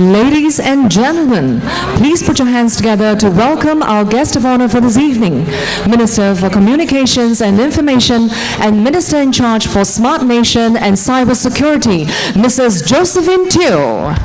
Ladies and gentlemen, please put your hands together to welcome our guest of honor for this evening, Minister for Communications and Information and Minister in charge for Smart Nation and Cybersecurity, Mrs. Josephine Teo.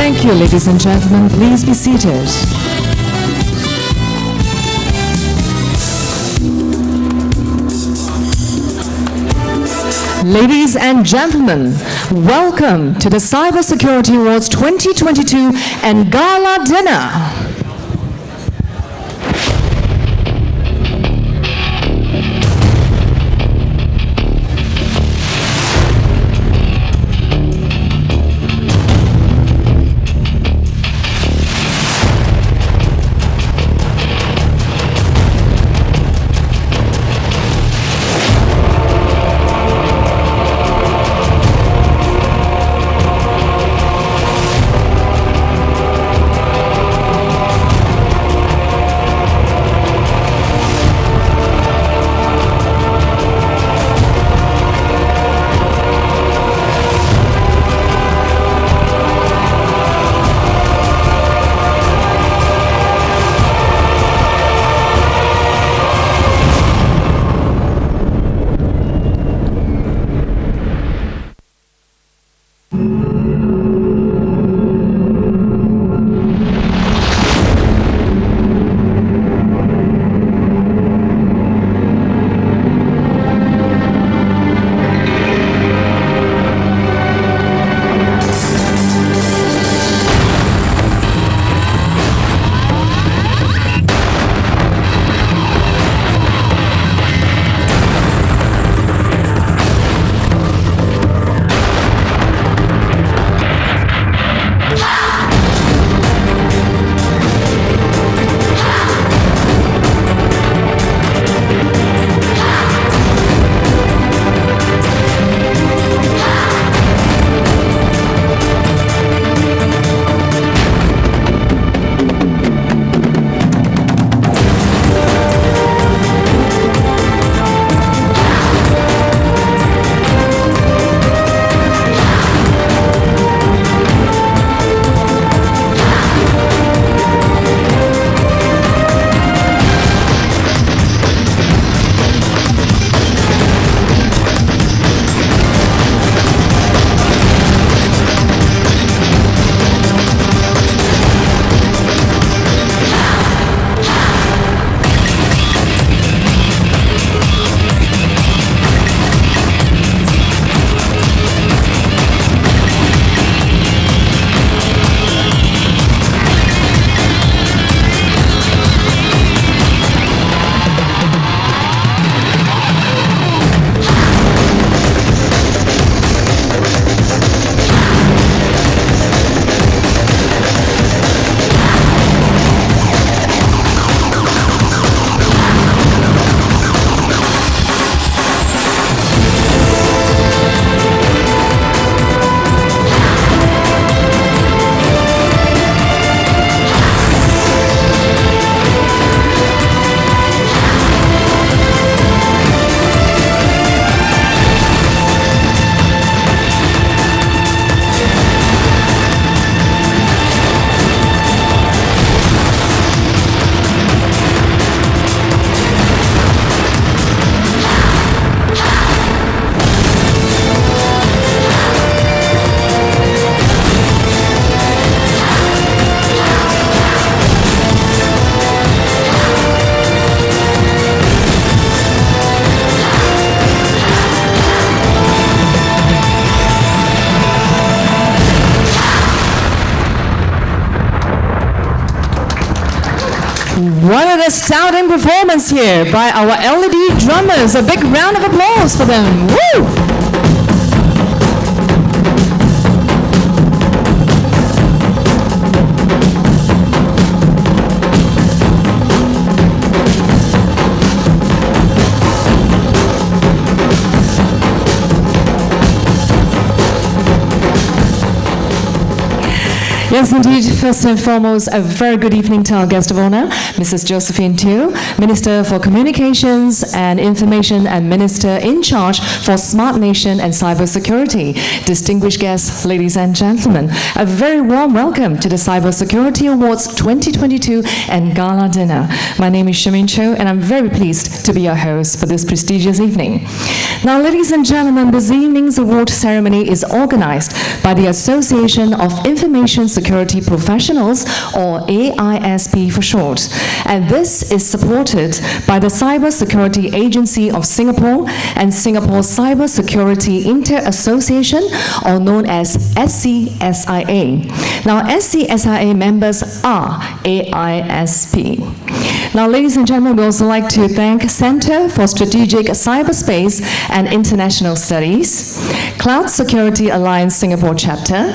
Thank you, ladies and gentlemen. Please be seated. Ladies and gentlemen, welcome to the Cybersecurity Awards 2022 and Gala Dinner. What an astounding performance here by our LED drummers. A big round of applause for them. Woo! Yes, indeed. First and foremost, a very good evening to our guest of honor, Mrs. Josephine Teo, Minister for Communications and Information and Minister in charge for Smart Nation and Cybersecurity. Distinguished guests, ladies and gentlemen, a very warm welcome to the Cybersecurity Awards 2022 and Gala dinner. My name is Shamin Cho, and I'm very pleased to be your host for this prestigious evening. Now, ladies and gentlemen, this evening's award ceremony is organized by the Association of Information Security Professionals, or AISP for short. And this is supported by the Cybersecurity Agency of Singapore and Singapore Cybersecurity Inter-Association, or known as SCSIA. Now, SCSIA members are AISP. Now, ladies and gentlemen, we also like to thank Center for Strategic Cyberspace and International Studies, Cloud Security Alliance Singapore Chapter,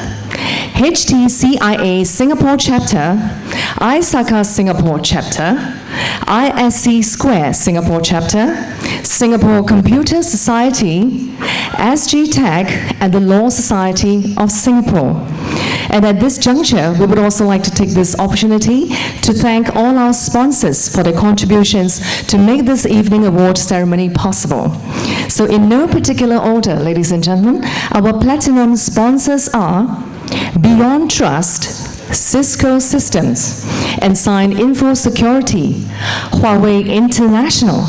HTCIA Singapore Chapter, ISACA Singapore Chapter, ISC Square Singapore Chapter, Singapore Computer Society, SG Tech, and the Law Society of Singapore. And at this juncture, we would also like to take this opportunity to thank all our sponsors for their contributions to make this evening award ceremony possible. So in no particular order, ladies and gentlemen, our platinum sponsors are Beyond Trust, Cisco Systems, Ensign Info Security, Huawei International,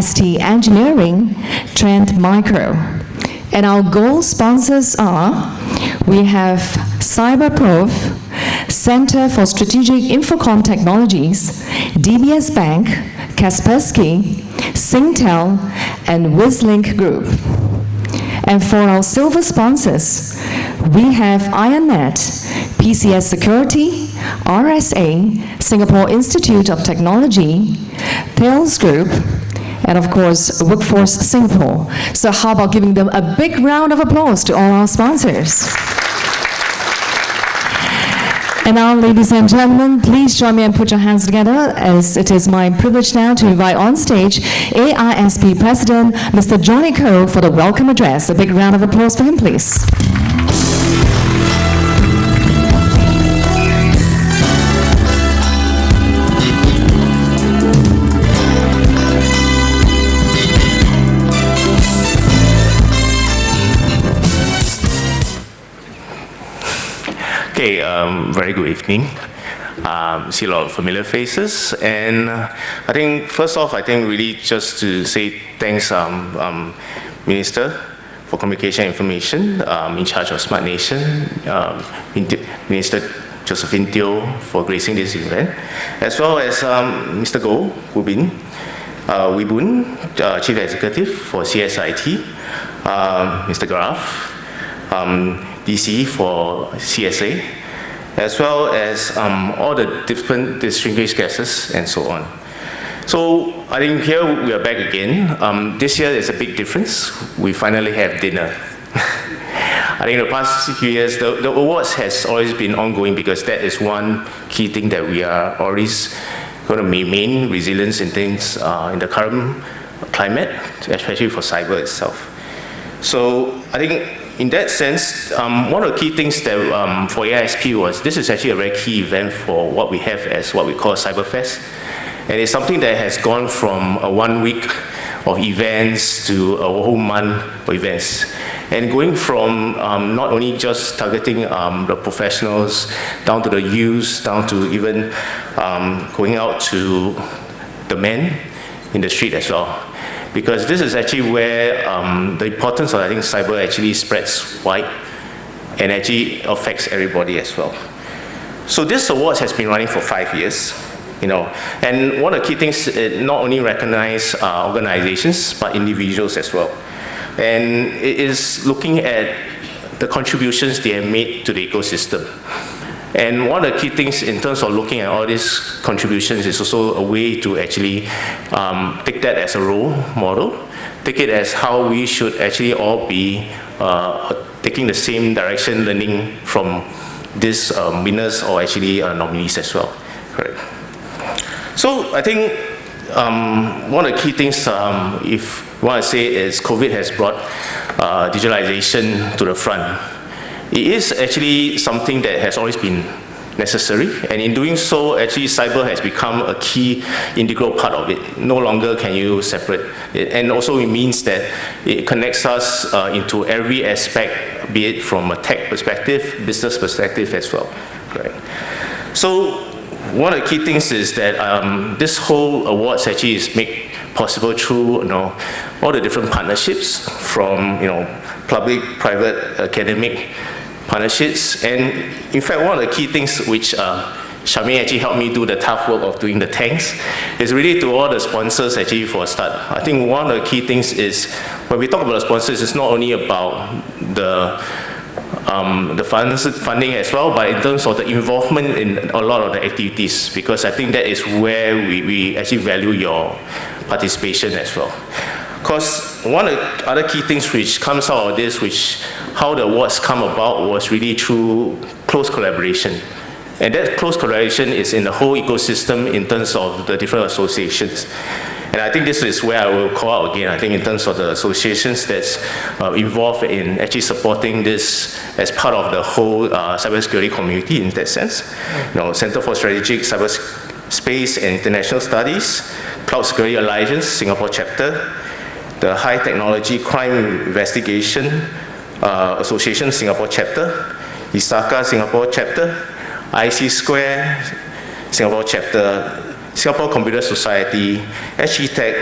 ST Engineering, Trend Micro. And our gold sponsors are, we have CyberProf, Center for Strategic Infocom Technologies, DBS Bank, Kaspersky, Singtel, and Wizlink Group. And for our silver sponsors, we have IronNet, PCS Security, RSA, Singapore Institute of Technology, Thales Group, and of course, Workforce Singapore. So how about giving them a big round of applause to all our sponsors? And now, ladies and gentlemen, please join me and put your hands together, as it is my privilege now to invite on stage AISP President, Mr. Johnny Koh, for the welcome address. A big round of applause for him, please. Okay, very good evening. See a lot of familiar faces, and I think first off, really just to say thanks, Minister for Communication and Information, in charge of Smart Nation, Minister Josephine Teo for gracing this event, as well as Mr. Goh Wee Boon, Chief Executive for CSIT, Mr. Graf, DC for CSA, as well as all the different distinguished guests and so on. So I think here we are back again. This year is a big difference. We finally have dinner. I think the past few years, the awards has always been ongoing because that is one key thing that we are always going to maintain resilience in things in the current climate, especially for cyber itself. So I think in that sense, one of the key things that for AISP was this is actually a very key event for what we have as what we call Cyberfest. And it's something that has gone from a 1 week of events to a whole month of events. And going from not only just targeting the professionals, down to the youth, down to even going out to the men in the street as well. Because this is actually where the importance of, I think, cyber actually spreads wide and actually affects everybody as well. So this award has been running for 5 years, and one of the key things is not only recognize organizations, but individuals as well. And it is looking at the contributions they have made to the ecosystem. And one of the key things in terms of looking at all these contributions is also a way to actually take that as a role model, take it as how we should actually all be taking the same direction, learning from these winners or actually nominees as well. Correct. So I think one of the key things, if you want to say, is COVID has brought digitalization to the front. It is actually something that has always been necessary, and in doing so, actually cyber has become a key integral part of it. No longer can you separate it, and also it means that it connects us into every aspect, be it from a tech perspective, business perspective as well. Right. So one of the key things is that this whole awards actually is made possible through all the different partnerships from public, private, academic partnerships. And in fact, one of the key things which Charmaine actually helped me do the tough work of doing the thanks is really to all the sponsors actually for a start. I think one of the key things is when we talk about the sponsors, it's not only about the funding as well, but in terms of the involvement in a lot of the activities, because I think that is where we actually value your participation as well. Because one of the other key things which comes out of this, how the awards come about, was really through close collaboration. And that close collaboration is in the whole ecosystem in terms of the different associations. And I think this is where I will call out again, I think in terms of the associations that's involved in actually supporting this as part of the whole cybersecurity community in that sense. Center for Strategic Cyberspace and International Studies, Cloud Security Alliance, Singapore chapter, the High Technology Crime Investigation Association, Singapore chapter, ISACA, Singapore chapter, IC Square, Singapore chapter, Singapore Computer Society, SGTech,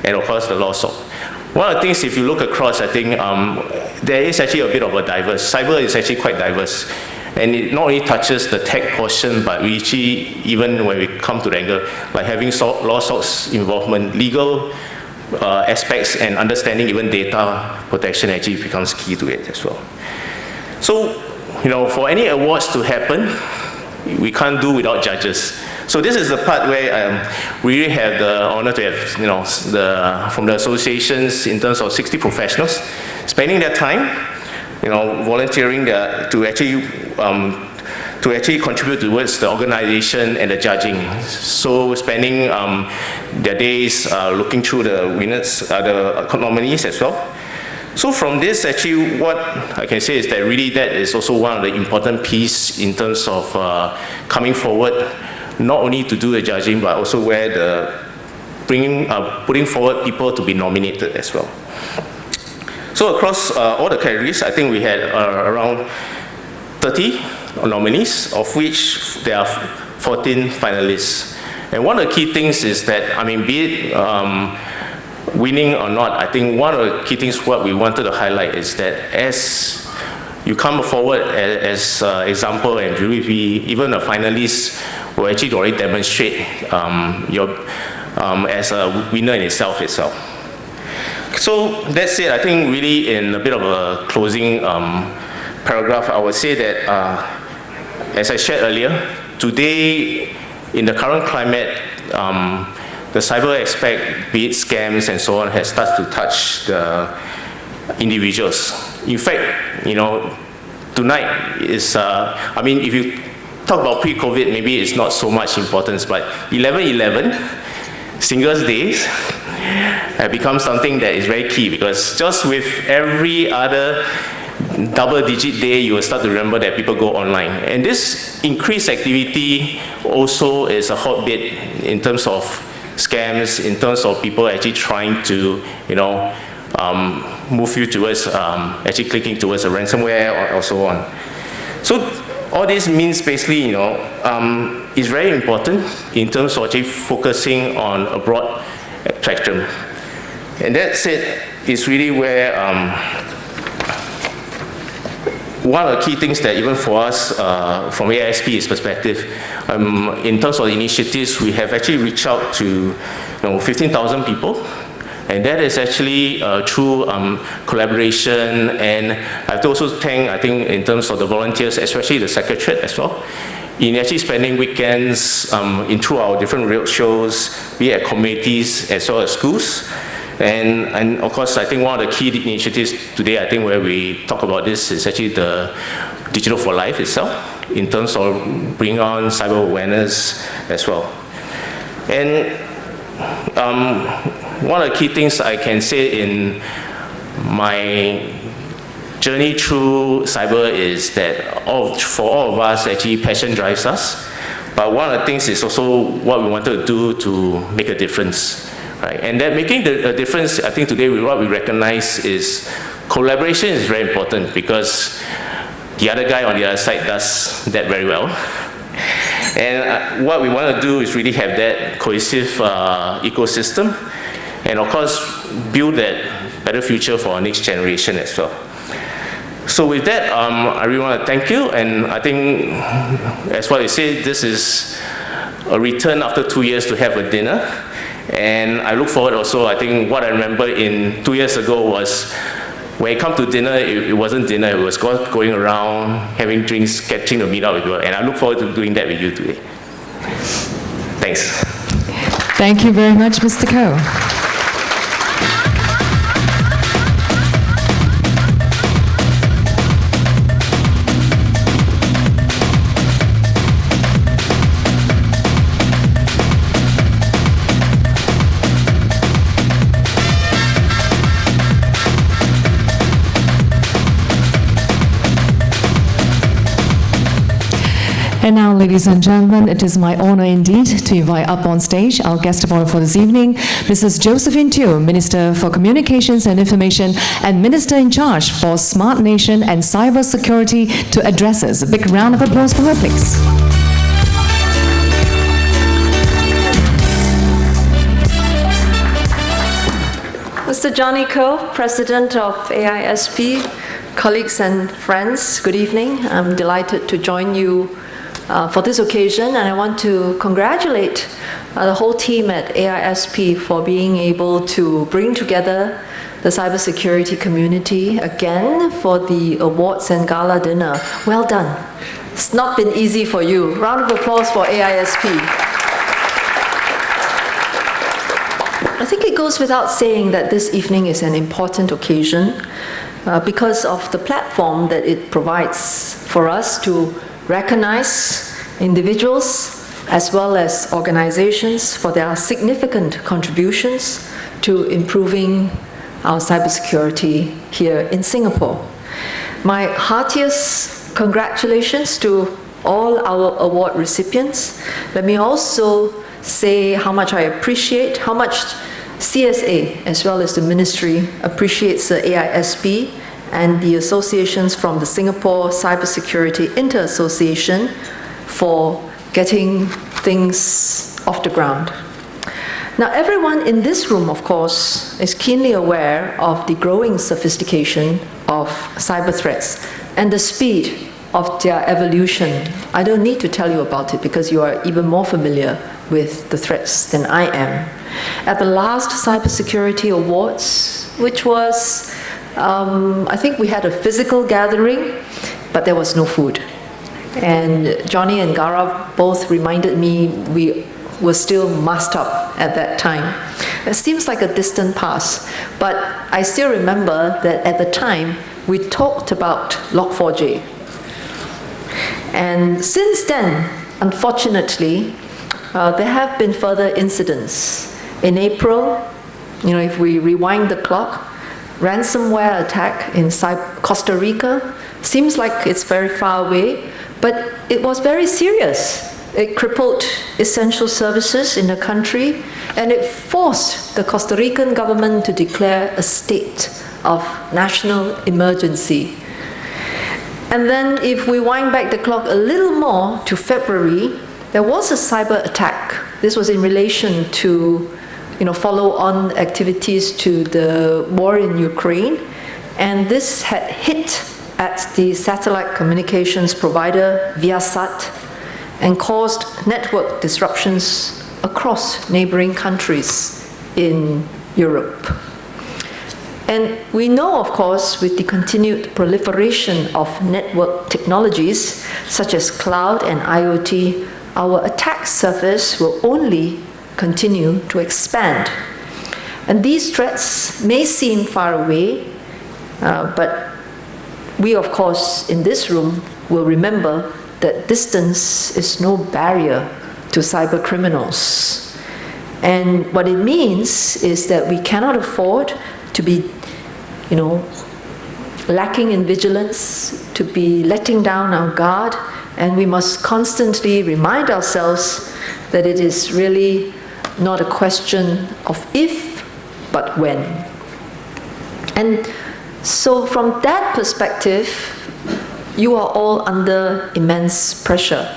and of course the LawSoc. One of the things, if you look across, I think there is actually a bit of a diverse. Cyber is actually quite diverse. And it not only touches the tech portion, but we actually, even when we come to the angle, like having LawSoc's involvement, legal aspects and understanding even data protection actually becomes key to it as well. So, for any awards to happen, we can't do without judges. So this is the part where we really have the honor to have, from the associations in terms of 60 professionals spending their time, volunteering to actually contribute towards the organization and the judging. So spending their days looking through the winners, the nominees as well. So from this, actually, what I can say is that really that is also one of the important pieces in terms of coming forward, not only to do the judging, but also where putting forward people to be nominated as well. So across all the categories, I think we had around 30 nominees, of which there are 14 finalists. And one of the key things is that, be it winning or not, I think one of the key things what we wanted to highlight is that as you come forward as example, and even a finalist will actually already demonstrate as a winner in itself. So that's it. I think really in a bit of a closing paragraph, I would say that as I shared earlier, today in the current climate, the cyber aspect, be it scams and so on, has started to touch the individuals. In fact, tonight is, if you talk about pre-COVID, maybe it's not so much importance, but 11/11, Singles Days, have become something that is very key, because just with every other double-digit day, you will start to remember that people go online. And this increased activity also is a hotbed in terms of scams, in terms of people actually trying to, move you towards actually clicking towards a ransomware or so on. So all this means basically, is very important in terms of actually focusing on a broad spectrum. And that is really where one of the key things that even for us from AISP's perspective, in terms of initiatives, we have actually reached out to 15,000 people And that is actually through collaboration, and I have to also thank, I think, in terms of the volunteers, especially the Secretariat as well, in actually spending weekends through our different road shows, be it at communities as well as schools. And of course, I think one of the key initiatives today, I think where we talk about this is actually the Digital for Life itself, in terms of bringing on cyber awareness as well. And one of the key things I can say in my journey through cyber is that for all of us, actually passion drives us. But one of the things is also what we wanted to do to make a difference. Right? And that making a difference, I think today what we recognize is collaboration is very important, because the other guy on the other side does that very well. And what we want to do is really have that cohesive ecosystem, and of course build that better future for our next generation as well. So with that, I really want to thank you, and I think, as what you said, this is a return after 2 years to have a dinner. And I look forward also, I think what I remember in 2 years ago was, when it comes to dinner, it wasn't dinner, it was going around, having drinks, getting to meet up with people, and I look forward to doing that with you today. Thanks. Thank you very much, Mr. Koh. And now, ladies and gentlemen, it is my honor indeed to invite up on stage our guest of honor for this evening, Mrs. Josephine Teo, Minister for Communications and Information and Minister in charge for Smart Nation and Cybersecurity, to address us. A big round of applause for her, please. Mr. Johnny Koh, President of AISP, colleagues and friends, good evening. I'm delighted to join you for this occasion, and I want to congratulate the whole team at AISP for being able to bring together the cybersecurity community again for the awards and gala dinner. Well done. It's not been easy for you. Round of applause for AISP. I think it goes without saying that this evening is an important occasion because of the platform that it provides for us to recognize individuals as well as organizations for their significant contributions to improving our cybersecurity here in Singapore. My heartiest congratulations to all our award recipients. Let me also say how much I appreciate, how much CSA as well as the Ministry appreciates the AISP and the associations from the Singapore Cybersecurity Inter-Association for getting things off the ground. Now, everyone in this room, of course, is keenly aware of the growing sophistication of cyber threats and the speed of their evolution. I don't need to tell you about it because you are even more familiar with the threats than I am. At the last Cybersecurity Awards, which was I think we had a physical gathering, but there was no food. And Johnny and Gara both reminded me we were still masked up at that time. It seems like a distant past, but I still remember that at the time we talked about Log4j. And since then, unfortunately, there have been further incidents. In April, if we rewind the clock, ransomware attack in Costa Rica. Seems like it's very far away, but it was very serious. It crippled essential services in the country, and it forced the Costa Rican government to declare a state of national emergency. And then if we wind back the clock a little more to February, there was a cyber attack. This was in relation to follow-on activities to the war in Ukraine. And this had hit at the satellite communications provider Viasat and caused network disruptions across neighboring countries in Europe. And we know, of course, with the continued proliferation of network technologies, such as cloud and IoT, our attack surface will only continue to expand. And these threats may seem far away, but we, of course, in this room will remember that distance is no barrier to cyber criminals. And what it means is that we cannot afford to be, lacking in vigilance, to be letting down our guard, and we must constantly remind ourselves that it is really not a question of if, but when. And so from that perspective, you are all under immense pressure.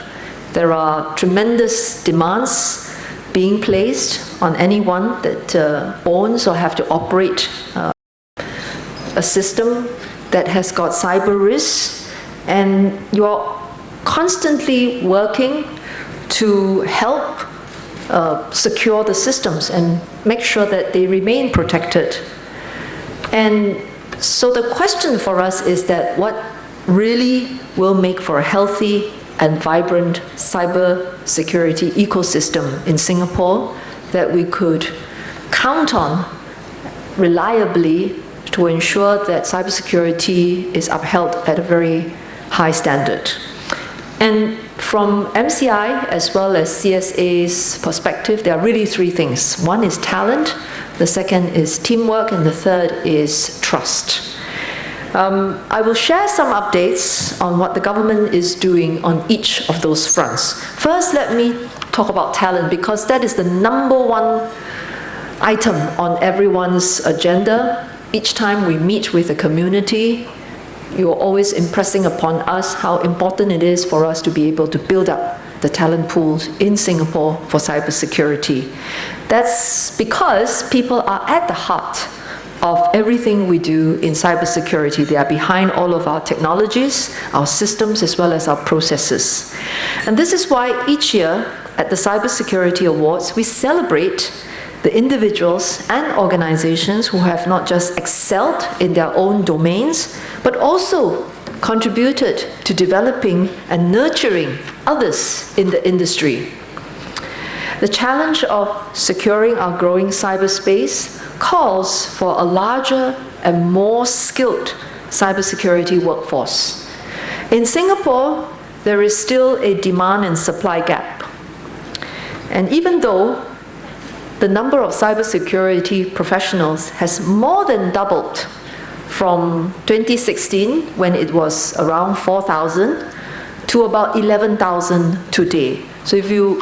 There are tremendous demands being placed on anyone that owns or have to operate a system that has got cyber risks, and you are constantly working to help secure the systems and make sure that they remain protected. And so the question for us is that what really will make for a healthy and vibrant cybersecurity ecosystem in Singapore that we could count on reliably to ensure that cybersecurity is upheld at a very high standard. And from MCI as well as CSA's perspective, there are really three things. One is talent, the second is teamwork, and the third is trust. I will share some updates on what the government is doing on each of those fronts. First, let me talk about talent, because that is the number one item on everyone's agenda. Each time we meet with the community, you're always impressing upon us how important it is for us to be able to build up the talent pools in Singapore for cybersecurity. That's because people are at the heart of everything we do in cybersecurity. They are behind all of our technologies, our systems, as well as our processes. And this is why each year at the Cybersecurity Awards, we celebrate the individuals and organizations who have not just excelled in their own domains, but also contributed to developing and nurturing others in the industry. The challenge of securing our growing cyberspace calls for a larger and more skilled cybersecurity workforce. In Singapore, there is still a demand and supply gap. And even though the number of cybersecurity professionals has more than doubled from 2016, when it was around 4,000, to about 11,000 today. So if you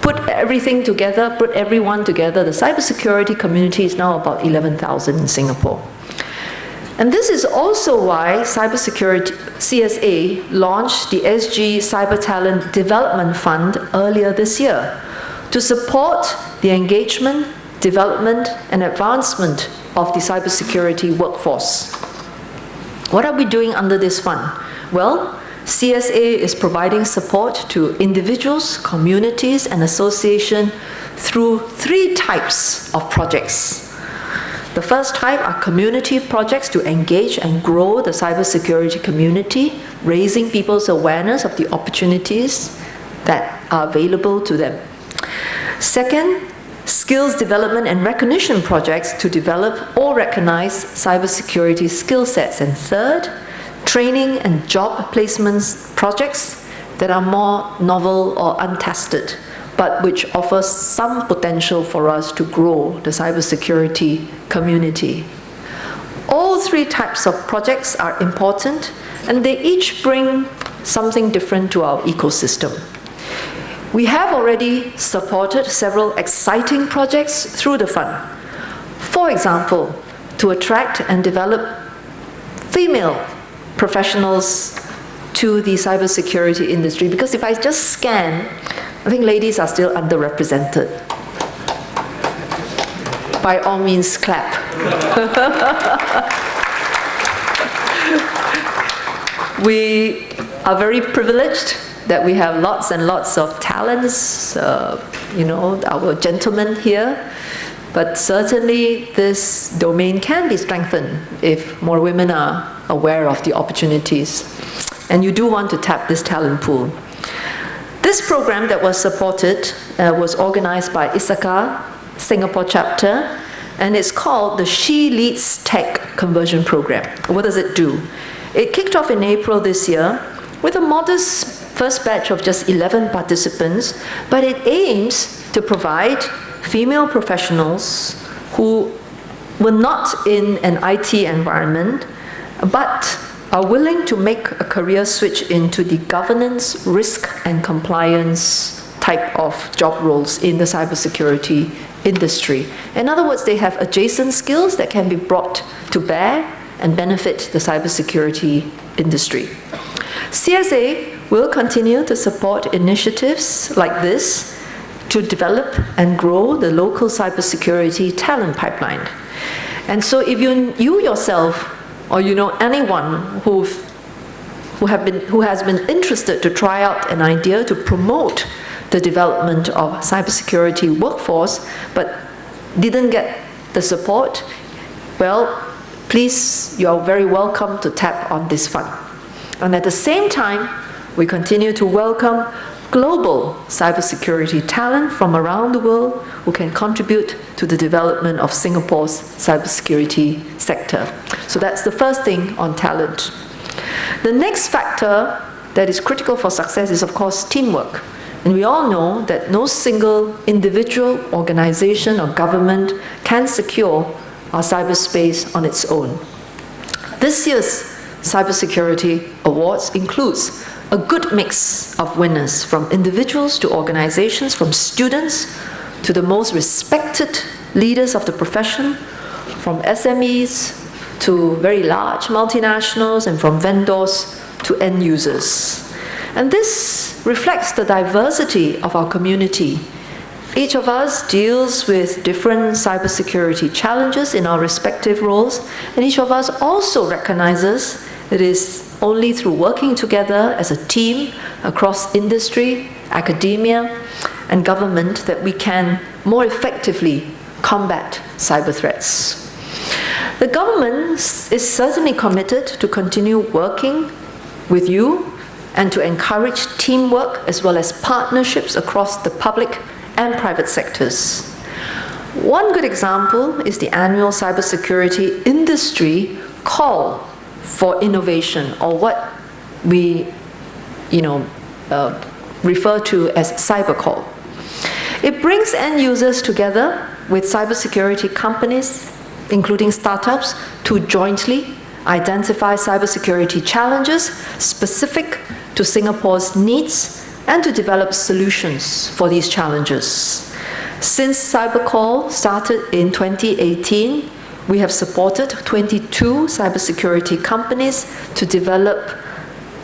put everything together, put everyone together, the cybersecurity community is now about 11,000 in Singapore. And this is also why Cybersecurity CSA launched the SG Cyber Talent Development Fund earlier this year to support the engagement, development, and advancement of the cybersecurity workforce. What are we doing under this fund? Well, CSA is providing support to individuals, communities, and associations through three types of projects. The first type are community projects to engage and grow the cybersecurity community, raising people's awareness of the opportunities that are available to them. Second, skills development and recognition projects to develop or recognize cybersecurity skill sets. And third, training and job placements projects that are more novel or untested, but which offers some potential for us to grow the cybersecurity community. All three types of projects are important, and they each bring something different to our ecosystem. We have already supported several exciting projects through the fund. For example, to attract and develop female professionals to the cybersecurity industry, because if I just scan, I think ladies are still underrepresented. By all means, clap. We are very privileged that we have lots and lots of talents, our gentlemen here, But certainly this domain can be strengthened if more women are aware of the opportunities. And you do want to tap this talent pool. This program that was supported was organized by ISACA Singapore chapter, and it's called the She Leads Tech Conversion Program. What does it do? It kicked off in April this year with a modest first batch of just 11 participants, but it aims to provide female professionals who were not in an IT environment, but are willing to make a career switch into the governance, risk, and compliance type of job roles in the cybersecurity industry. In other words, they have adjacent skills that can be brought to bear and benefit the cybersecurity industry. CSA will continue to support initiatives like this to develop and grow the local cybersecurity talent pipeline. And so if you yourself, or you know anyone who has been interested to try out an idea to promote the development of cybersecurity workforce, but didn't get the support, well, please, you are very welcome to tap on this fund. And at the same time, we continue to welcome global cybersecurity talent from around the world who can contribute to the development of Singapore's cybersecurity sector. So that's the first thing on talent. The next factor that is critical for success is, of course, teamwork. And we all know that no single individual, organization, or government can secure our cyberspace on its own. This year's Cybersecurity Awards includes a good mix of winners, from individuals to organizations, from students to the most respected leaders of the profession, from SMEs to very large multinationals, and from vendors to end users. And this reflects the diversity of our community. Each of us deals with different cybersecurity challenges in our respective roles, and each of us also recognizes it is only through working together as a team across industry, academia, and government that we can more effectively combat cyber threats. The government is certainly committed to continue working with you and to encourage teamwork as well as partnerships across the public and private sectors. One good example is the annual cybersecurity industry call for innovation, or what we refer to as CyberCall. It brings end users together with cybersecurity companies, including startups, to jointly identify cybersecurity challenges specific to Singapore's needs and to develop solutions for these challenges. Since CyberCall started in 2018, we have supported 22 cybersecurity companies to develop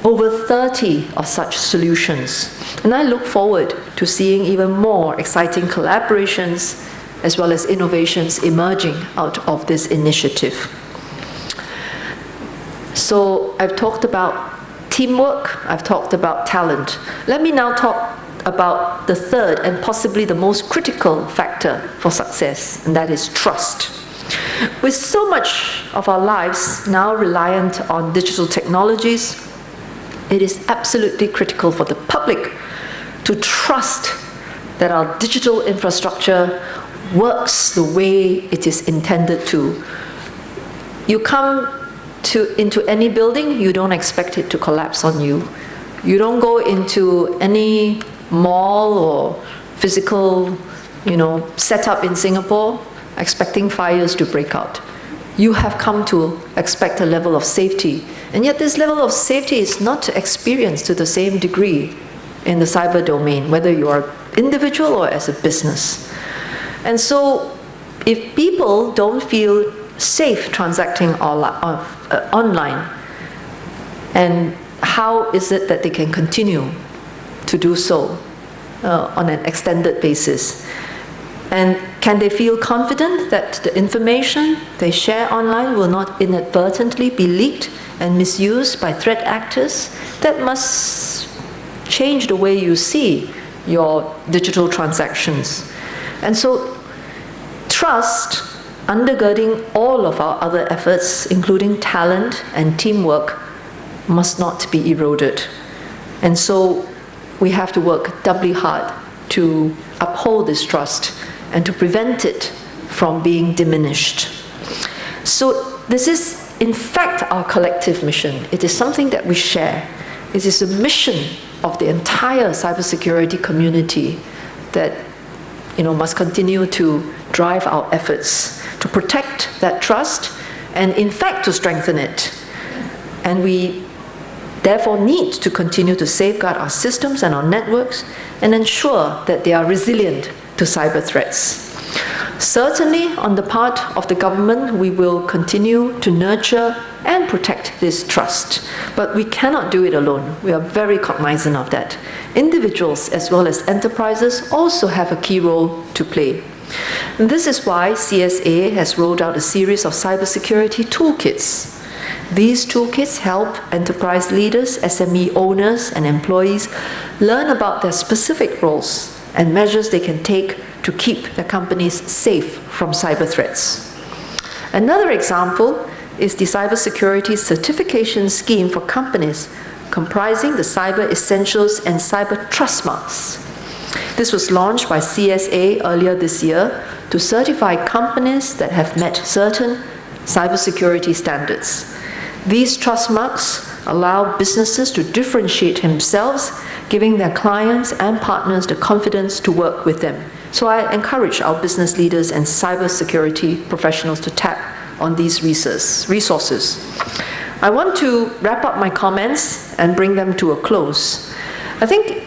over 30 of such solutions. And I look forward to seeing even more exciting collaborations as well as innovations emerging out of this initiative. So I've talked about teamwork, I've talked about talent. Let me now talk about the third and possibly the most critical factor for success, and that is trust. With so much of our lives now reliant on digital technologies, it is absolutely critical for the public to trust that our digital infrastructure works the way it is intended to. You come into any building, you don't expect it to collapse on you. You don't go into any mall or physical, setup in Singapore expecting fires to break out. You have come to expect a level of safety. And yet this level of safety is not experienced to the same degree in the cyber domain, whether you are individual or as a business. And so if people don't feel safe transacting online, and how is it that they can continue to do so on an extended basis? And can they feel confident that the information they share online will not inadvertently be leaked and misused by threat actors? That must change the way you see your digital transactions. And so trust, undergirding all of our other efforts, including talent and teamwork, must not be eroded. And so we have to work doubly hard to uphold this trust and to prevent it from being diminished. So this is, in fact, our collective mission. It is something that we share. It is a mission of the entire cybersecurity community that must continue to drive our efforts to protect that trust and, in fact, to strengthen it. And we therefore need to continue to safeguard our systems and our networks and ensure that they are resilient to cyber threats. Certainly, on the part of the government, we will continue to nurture and protect this trust. But we cannot do it alone. We are very cognizant of that. Individuals as well as enterprises also have a key role to play. And this is why CSA has rolled out a series of cybersecurity toolkits. These toolkits help enterprise leaders, SME owners, and employees learn about their specific roles and measures they can take to keep their companies safe from cyber threats. Another example is the Cybersecurity Certification Scheme for companies, comprising the Cyber Essentials and Cyber Trust Marks. This was launched by CSA earlier this year to certify companies that have met certain cybersecurity standards. These trust marks allow businesses to differentiate themselves, giving their clients and partners the confidence to work with them. So I encourage our business leaders and cybersecurity professionals to tap on these resources. I want to wrap up my comments and bring them to a close. I think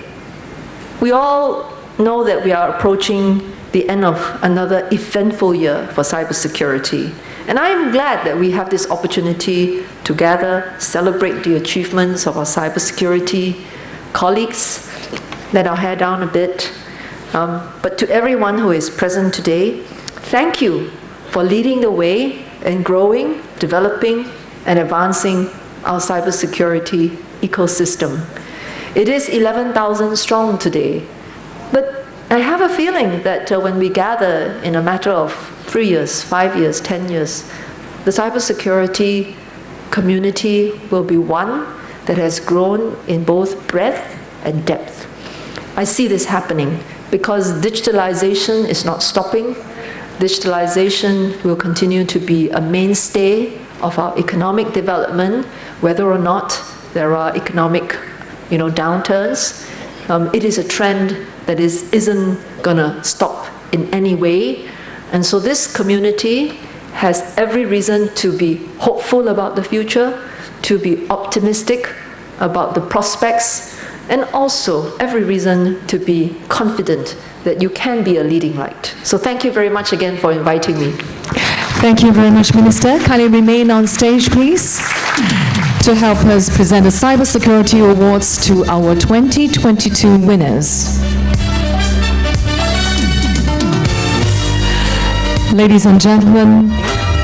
we all know that we are approaching the end of another eventful year for cybersecurity. And I am glad that we have this opportunity to gather, celebrate the achievements of our cybersecurity colleagues, let our hair down a bit. But to everyone who is present today, thank you for leading the way in growing, developing, and advancing our cybersecurity ecosystem. It is 11,000 strong today, but I have a feeling that when we gather in a matter of 3 years, 5 years, 10 years, the cybersecurity community will be one that has grown in both breadth and depth. I see this happening because digitalization is not stopping. Digitalization will continue to be a mainstay of our economic development, whether or not there are economic downturns. It is a trend that isn't gonna stop in any way. And so this community has every reason to be hopeful about the future, to be optimistic about the prospects, and also every reason to be confident that you can be a leading light. So thank you very much again for inviting me. Thank you very much, Minister. Kindly remain on stage, please, to help us present the Cybersecurity Awards to our 2022 winners. Ladies and gentlemen,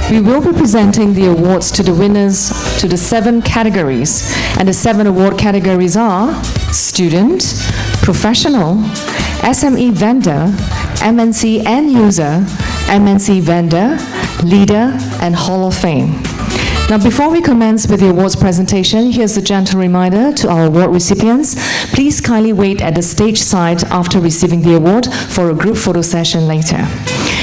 we will be presenting the awards to the winners to the 7 categories. And the 7 award categories are Student, Professional, SME Vendor, MNC End User, MNC Vendor, Leader, and Hall of Fame. Now, before we commence with the awards presentation, here's a gentle reminder to our award recipients. Please kindly wait at the stage side after receiving the award for a group photo session later.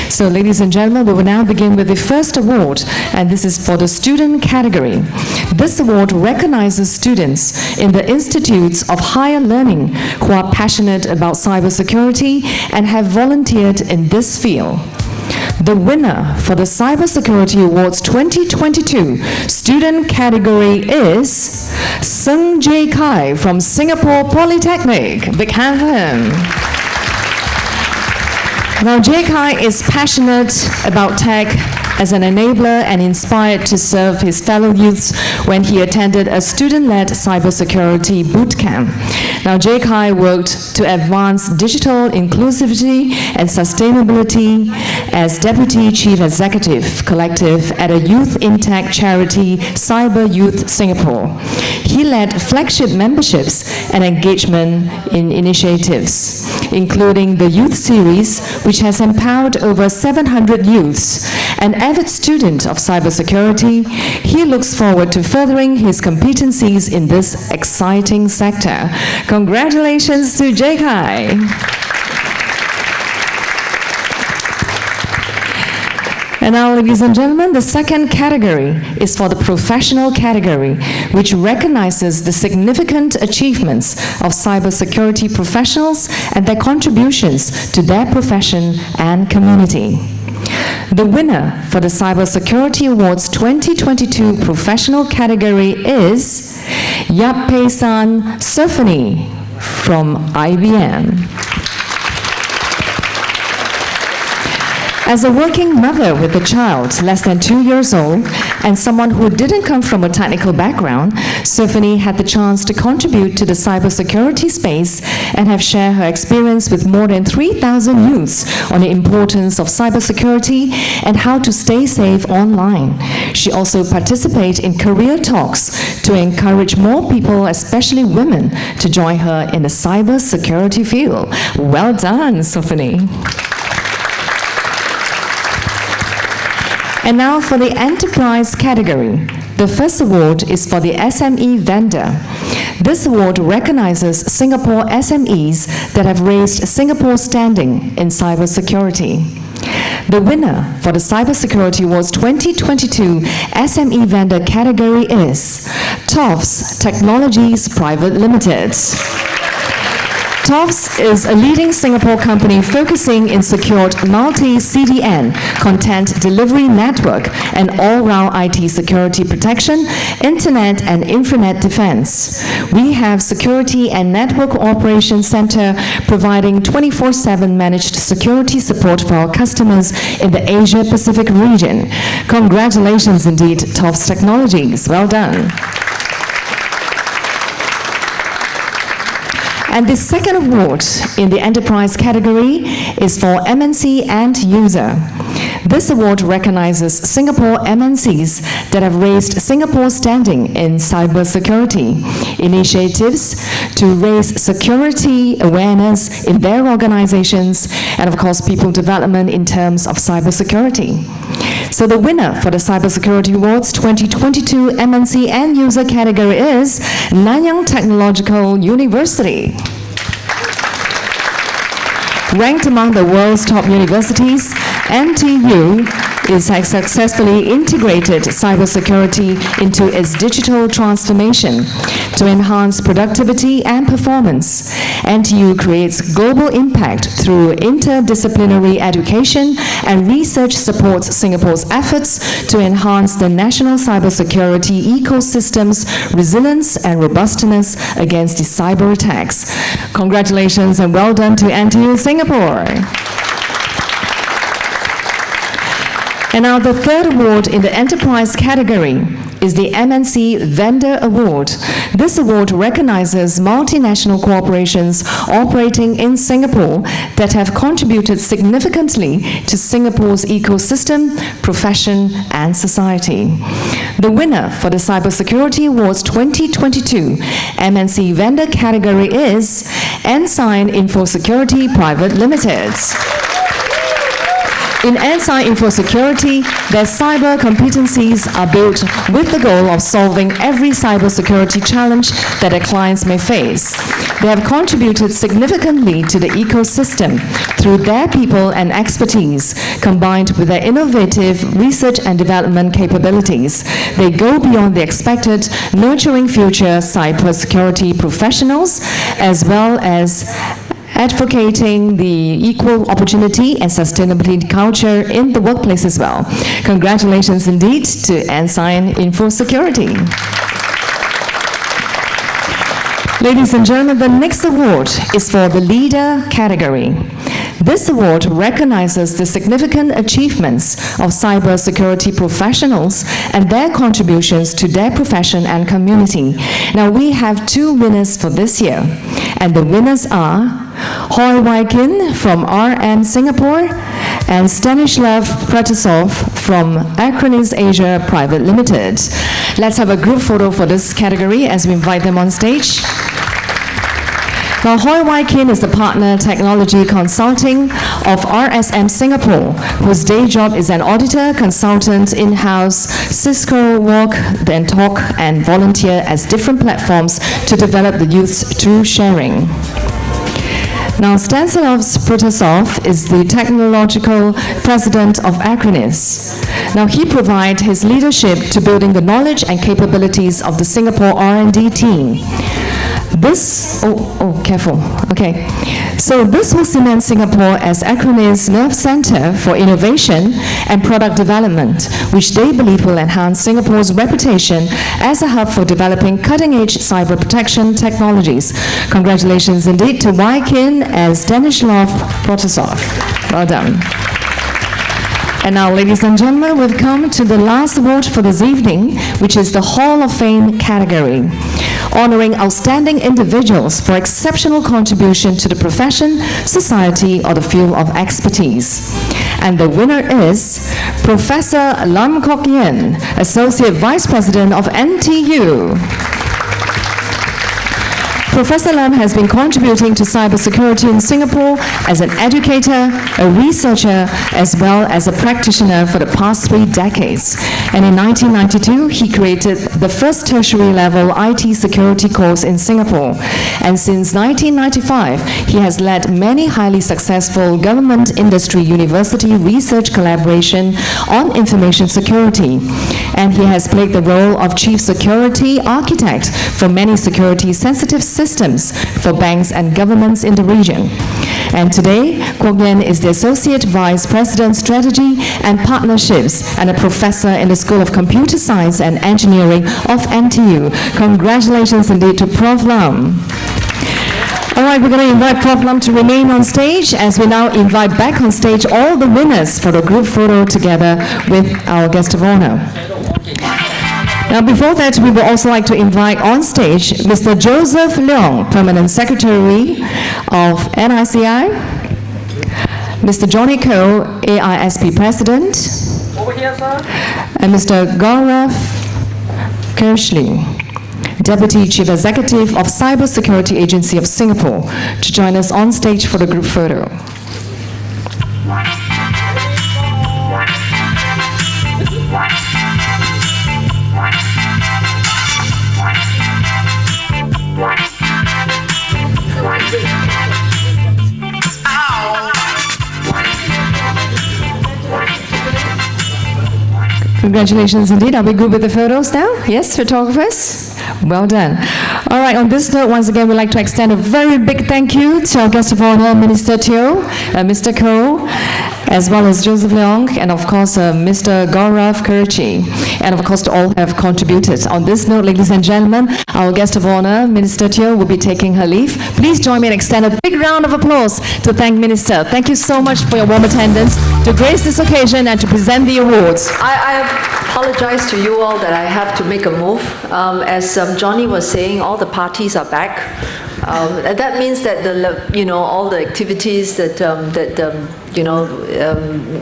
So, ladies and gentlemen, we will now begin with the first award, and this is for the student category. This award recognizes students in the institutes of higher learning who are passionate about cybersecurity and have volunteered in this field. The winner for the Cybersecurity Awards 2022 student category is Sung Jae Kai from Singapore Polytechnic. Big hand for him. Now, Jae Kai is passionate about tech as an enabler and inspired to serve his fellow youths when he attended a student-led cybersecurity boot camp. Now, Jay Kai worked to advance digital inclusivity and sustainability as Deputy Chief Executive Collective at a youth in tech charity, Cyber Youth Singapore. He led flagship memberships and engagement in initiatives, including the Youth Series, which has empowered over 700 youths. An avid student of cybersecurity, he looks forward to furthering his competencies in this exciting sector. Congratulations to Jay Kai. And now, ladies and gentlemen, the second category is for the professional category, which recognizes the significant achievements of cybersecurity professionals and their contributions to their profession and community. The winner for the Cybersecurity Awards 2022 professional category is Yap Pei San Symphony from IBM. As a working mother with a child less than 2 years old and someone who didn't come from a technical background, Symphony had the chance to contribute to the cybersecurity space and have shared her experience with more than 3,000 youths on the importance of cybersecurity and how to stay safe online. She also participates in career talks to encourage more people, especially women, to join her in the cybersecurity field. Well done, Symphony. And now for the enterprise category. The first award is for the SME vendor. This award recognizes Singapore SMEs that have raised Singapore's standing in cybersecurity. The winner for the Cybersecurity Awards 2022 SME vendor category is TOFS Technologies Private Limited. TOFS is a leading Singapore company focusing in secured multi-CDN, content delivery network, and all-round IT security protection, internet and intranet defense. We have Security and Network Operations Center providing 24/7 managed security support for our customers in the Asia-Pacific region. Congratulations indeed, TOFS Technologies. Well done. And the second award in the enterprise category is for MNC and user. This award recognizes Singapore MNCs that have raised Singapore's standing in cybersecurity, initiatives to raise security awareness in their organizations, and of course people development in terms of cybersecurity. So the winner for the Cybersecurity Awards 2022 MNC and user category is Nanyang Technological University. Ranked among the world's top universities, NTU has successfully integrated cybersecurity into its digital transformation to enhance productivity and performance. NTU creates global impact through interdisciplinary education, and research supports Singapore's efforts to enhance the national cybersecurity ecosystem's resilience and robustness against the cyber attacks. Congratulations and well done to NTU Singapore. And now the third award in the enterprise category is the MNC Vendor Award. This award recognizes multinational corporations operating in Singapore that have contributed significantly to Singapore's ecosystem, profession, and society. The winner for the Cybersecurity Awards 2022 MNC Vendor category is Ensign Infosecurity Private Limited. In Ensign Infosecurity, their cyber competencies are built with the goal of solving every cybersecurity challenge that their clients may face. They have contributed significantly to the ecosystem through their people and expertise, combined with their innovative research and development capabilities. They go beyond the expected, nurturing future cybersecurity professionals, as well as advocating the equal opportunity and sustainability culture in the workplace as well. Congratulations indeed to Ensign Infosecurity. Ladies and gentlemen, the next award is for the leader category. This award recognizes the significant achievements of cybersecurity professionals and their contributions to their profession and community. Now, we have two winners for this year, and the winners are Hoi Wai Kin from RM Singapore and Stanislav Pratasov from Acronis Asia Private Limited. Let's have a group photo for this category as we invite them on stage. Now, Hoi Wai Kin is the partner technology consulting of RSM Singapore, whose day job is an auditor, consultant, in-house, Cisco walk, then talk, and volunteer as different platforms to develop the youth's true sharing. Now, Stanislav Pratasov is the technological president of Acronis. Now, he provides his leadership to building the knowledge and capabilities of the Singapore R&D team. Careful. Okay. So this will cement Singapore as Acronis' nerve center for innovation and product development, which they believe will enhance Singapore's reputation as a hub for developing cutting-edge cyber protection technologies. Congratulations indeed to Wai Kin and Stanislav Pratasov. Well done. And now, ladies and gentlemen, we've come to the last award for this evening, which is the Hall of Fame category, honoring outstanding individuals for exceptional contribution to the profession, society, or the field of expertise. And the winner is Professor Lam Kok Yen, Associate Vice President of NTU. Professor Lam has been contributing to cybersecurity in Singapore as an educator, a researcher, as well as a practitioner for the past 3 decades. And in 1992, he created the first tertiary level IT security course in Singapore. And since 1995, he has led many highly successful government industry university research collaboration on information security. And he has played the role of chief security architect for many security-sensitive systems for banks and governments in the region. And today, Kok Yen is the Associate Vice President Strategy and Partnerships and a professor in the School of Computer Science and Engineering of NTU. Congratulations indeed to Prof. Lam. All right, we're going to invite Prof. Lam to remain on stage as we now invite back on stage all the winners for the group photo together with our guest of honor. Now, before that, we would also like to invite on stage Mr. Joseph Leong, Permanent Secretary of NICI, Mr. Johnny Koh, AISP President, Over here, sir. and Mr. Gaurav Kershli, Deputy Chief Executive of Cybersecurity Agency of Singapore, to join us on stage for the group photo. Congratulations indeed. Are we good with the photos now? Yes, photographers? Well done. All right, on this note, once again, we'd like to extend a very big thank you to our guest of honor, Minister Teo, Mr. Koh, as well as Joseph Leong, and of course, Mr. Gaurav Kurchi, and of course, to all who have contributed. On this note, ladies and gentlemen, our guest of honor, Minister Teo, will be taking her leave. Please join me and extend a big round of applause to thank Minister. Thank you so much for your warm attendance to grace this occasion and to present the awards. I apologize to you all that I have to make a move. As Johnny was saying, all the parties are back. That means that all the activities that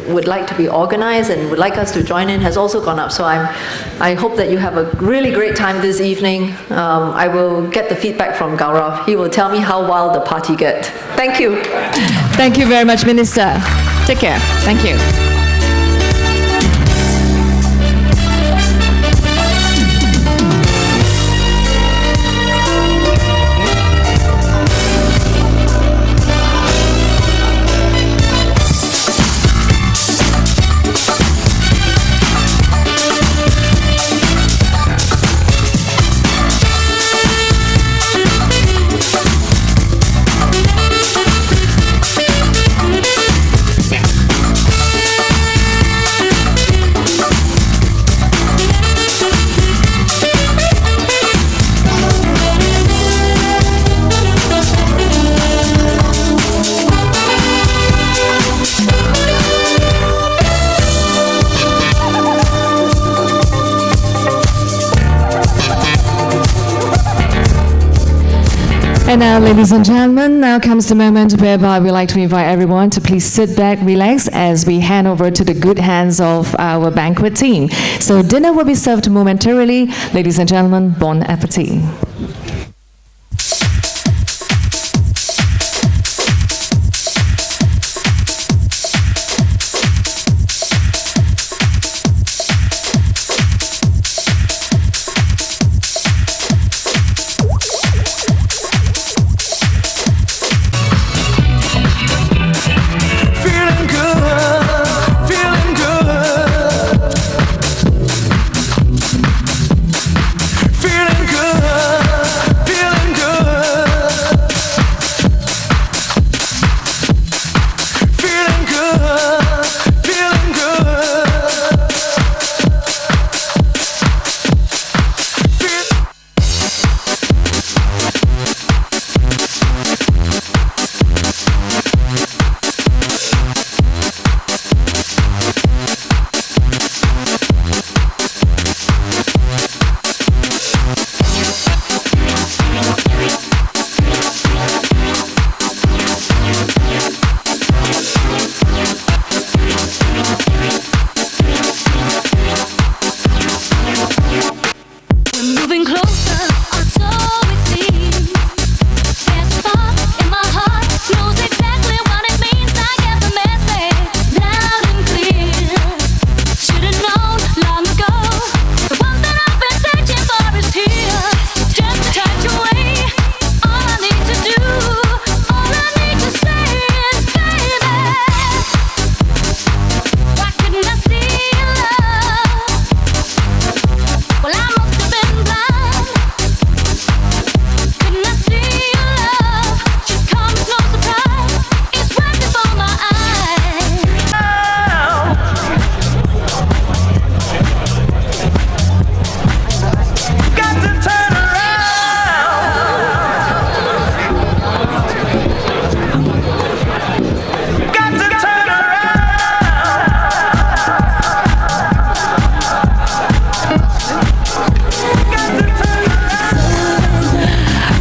would like to be organized and would like us to join in has also gone up. So I hope that you have a really great time this evening. I will get the feedback from Gaurav. He will tell me how wild the party get. Thank you. Thank you very much, Minister. Take care. Thank you. And now, ladies and gentlemen, now comes the moment whereby we like to invite everyone to please sit back, relax, as we hand over to the good hands of our banquet team. So dinner will be served momentarily. Ladies and gentlemen, bon appetit.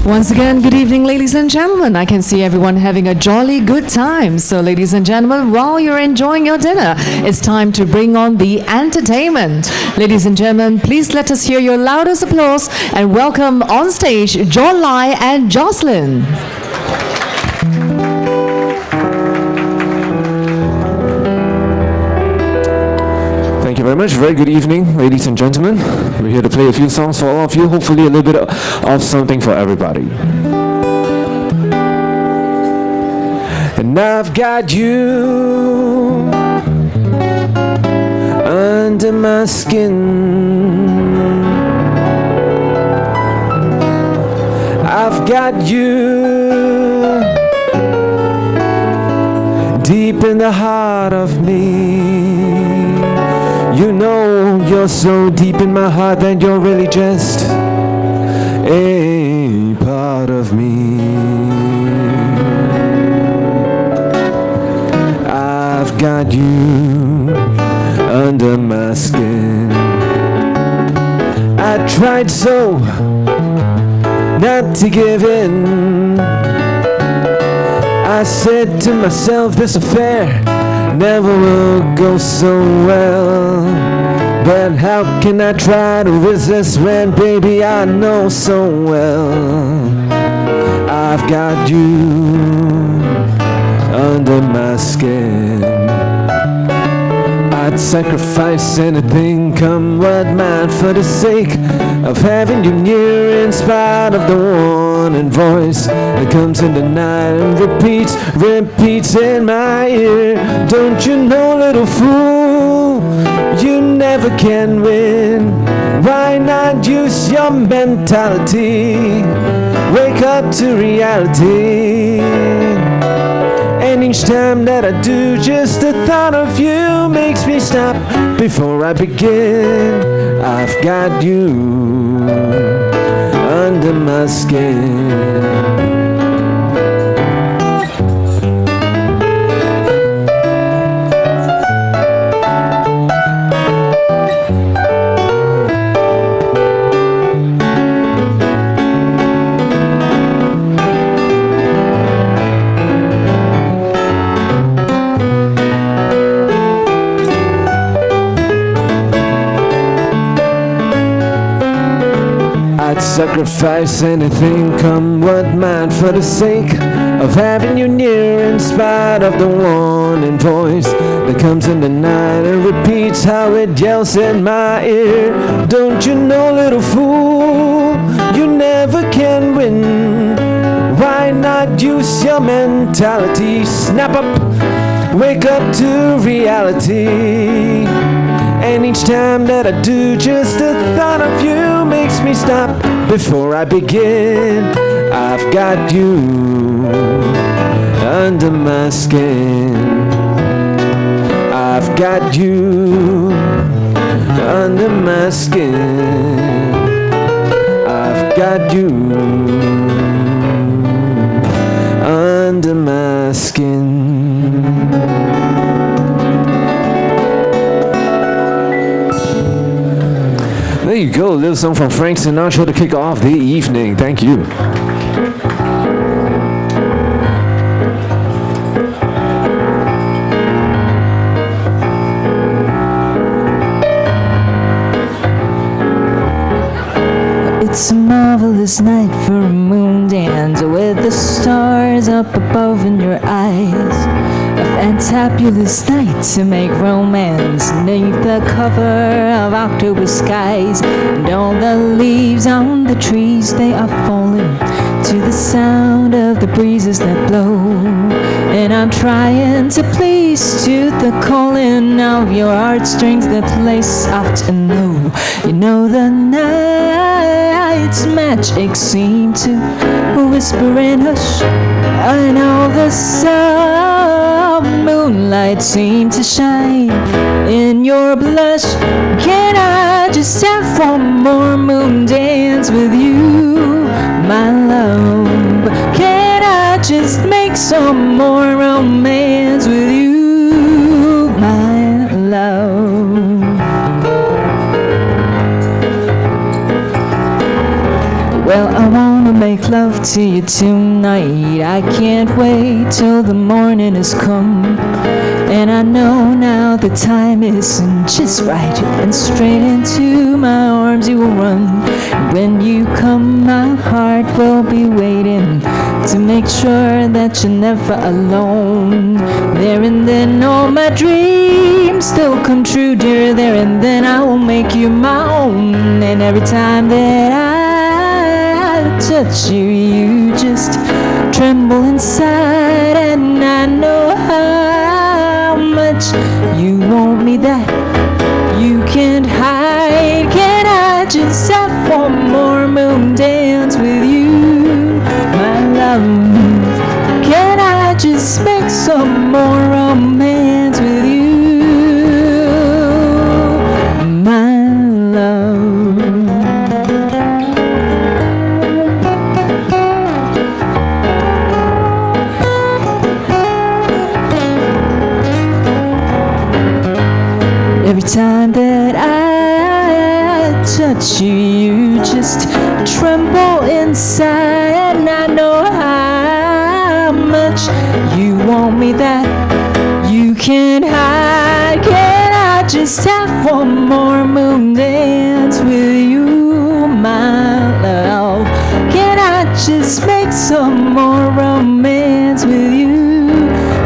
Once again, good evening, ladies and gentlemen. I can see everyone having a jolly good time. So, ladies and gentlemen, while you're enjoying your dinner, it's time to bring on the entertainment. Ladies and gentlemen, please let us hear your loudest applause and welcome on stage John Lai and Jocelyn. Thank you very much. Very good evening, ladies and gentlemen. We're here to play a few songs for all of you, hopefully a little bit of something for everybody. And I've got you under my skin. I've got you deep in the heart of me. You know you're so deep in my heart that you're really just a part of me. I've got you under my skin. I tried so not to give in. I said to myself, this affair never will go so well. But how can I try to resist when, baby, I know so well I've got you under my skin. I'd sacrifice anything, come what might, for the sake of having you near, in spite of the warning voice that comes in the night and repeats in my ear. Don't you know, little fool, you never can win. Why not use your mentality? Wake up to reality. And each time that I do, just the thought of you makes me stop before I begin. I've got you under my skin. sacrifice anything, come what might, for the sake of having you near, in spite of the warning voice that comes in the night and repeats how it yells in my ear. Don't you know, little fool, you never can win. Why not use your mentality? Snap up, wake up to reality. And each time that I do, just the thought of you makes me stop before I begin. I've got you under my skin. I've got you under my skin. I've got you under my skin. There you go, a little song from Frank Sinatra to kick off the evening. Thank you. It's a marvelous night for a moon dance with the stars up above in your eyes. A fantabulous night to make romance beneath the cover of October skies. And all the leaves on the trees, they are falling to the sound of the breezes that blow. And I'm trying to please to the calling of your heartstrings that play soft and low. You know the night's magic seem to whisper and hush. I know the sun moonlight seem to shine in your blush. Can I just have one more moon dance with you, my love? Can I just make some more romance with you, my love? Well, I wanna make love to you tonight. I can't wait till the morning has come. And I know now the time isn't just right, and straight into my arms you will run. And when you come, my heart will be waiting to make sure that you're never alone. There and then all my dreams still come true, dear. There and then I will make you my own. And every time that I touch you, you just tremble inside. And I know how much you want me that you can't hide. Can I just have one more moon dance with you, my love? Can I just make some more romance with you, my love? Every time that I touch you, you just tremble inside. And I know how much you want me that you can't hide. Can I just have one more moon dance with you, my love? Can I just make some more romance with you,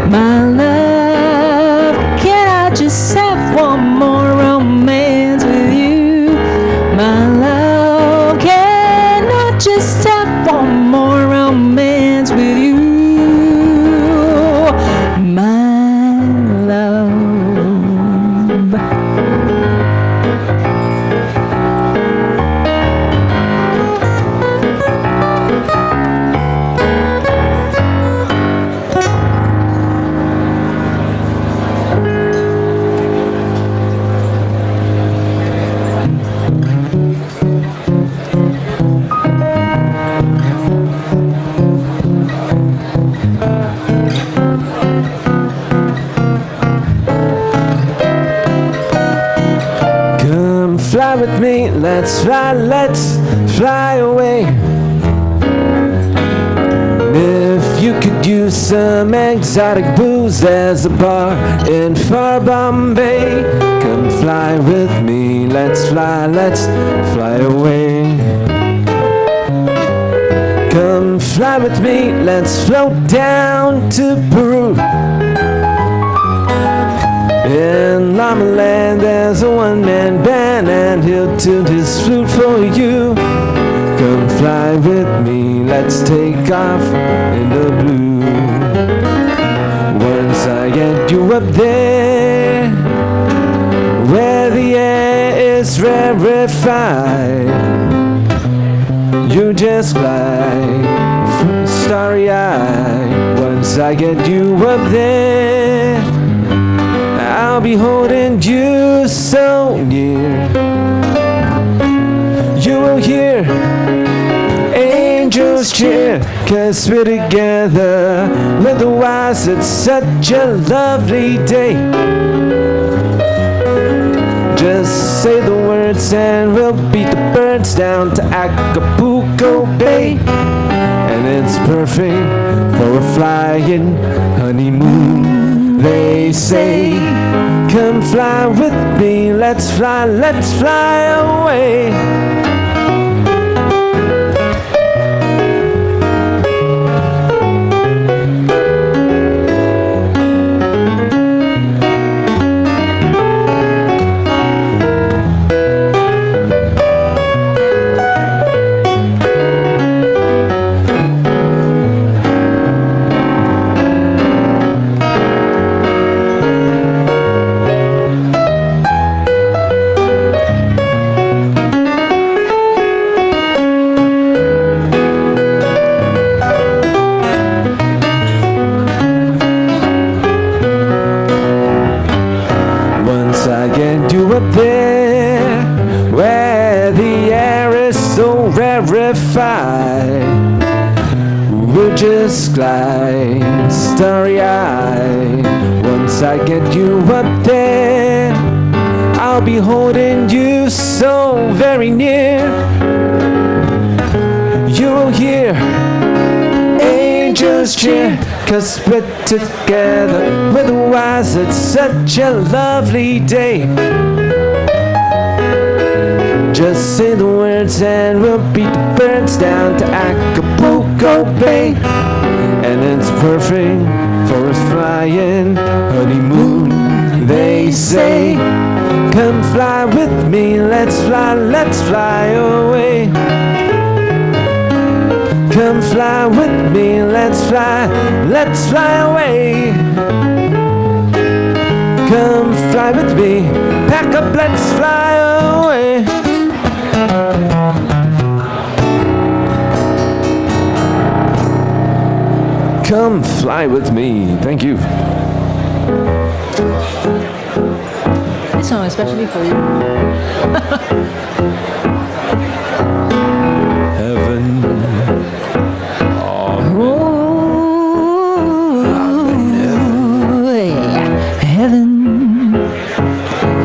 my love? Can I just have one more romance with you, my love? Can I just have one more romance with you, my love? Fly with me, let's fly away. If you could use some exotic booze, there's a bar in far Bombay. Come fly with me, let's fly away. fly with me, let's float down to Peru. In Llama Land there's a one-man band, and he'll tune his flute for you. Come fly with me, let's take off in the blue. Once I get you up there, where the air is rarefied, you just glide, starry-eyed. Once I get you up there, I'll be holding you so near. You will hear angels cheer, 'cause we're together. Otherwise it's such a lovely day. Just say the words and we'll beat the birds down to Acapulco Bay. And it's perfect for a flying honeymoon, they say. Come fly with me, let's fly away. Up there, where the air is so rarefied, we'll just glide, starry-eyed. Once I get you up there, I'll be holding you so very near. You'll hear angels cheer, 'cause we're together. Otherwise it's such a lovely day. Just say the words and we'll beat the birds down to Acapulco Bay. And it's perfect for a flying honeymoon, they say. Come fly with me, let's fly away. Come fly with me, let's fly away. Come fly with me, pack up, let's fly away. Come fly with me. Thank you. This song especially for you. Heaven. Heaven.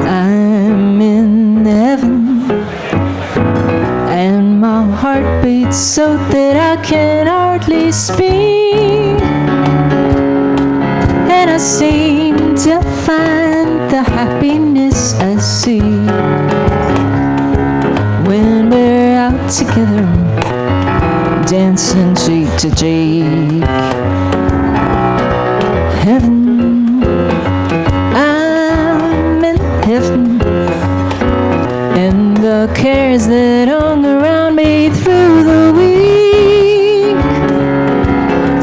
I'm in heaven, and my heart beats so that I can hardly speak. And I seem to find the happiness I see when we're out together, dancing cheek to cheek. Heaven, I'm in heaven, and the cares that hung around me through the week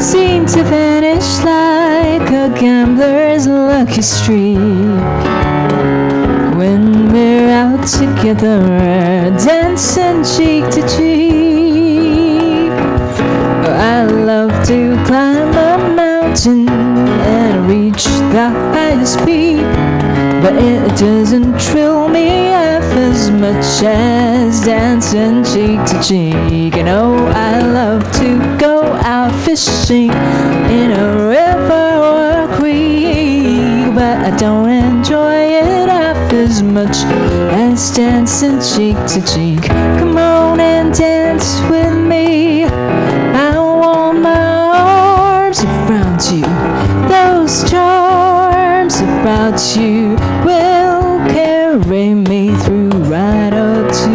seem to vanish like a gambler's lucky streak when we're out together, dancing cheek to cheek. I love to climb a mountain and reach the highest peak, but it doesn't thrill me half as much as dancing cheek to cheek. And oh, I love to go out fishing in a river or a creek, but I don't enjoy it half as much as dancing cheek to cheek. Come on and dance with me, I want my arms around you. Those charms about you will carry me through right up to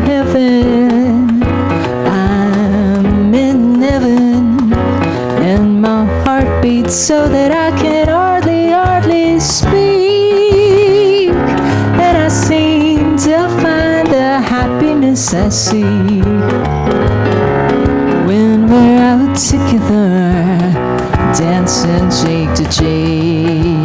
heaven. I'm in heaven. heart beats so that I can hardly speak. And I seem to find the happiness I seek when we're out together, dancing cheek to cheek.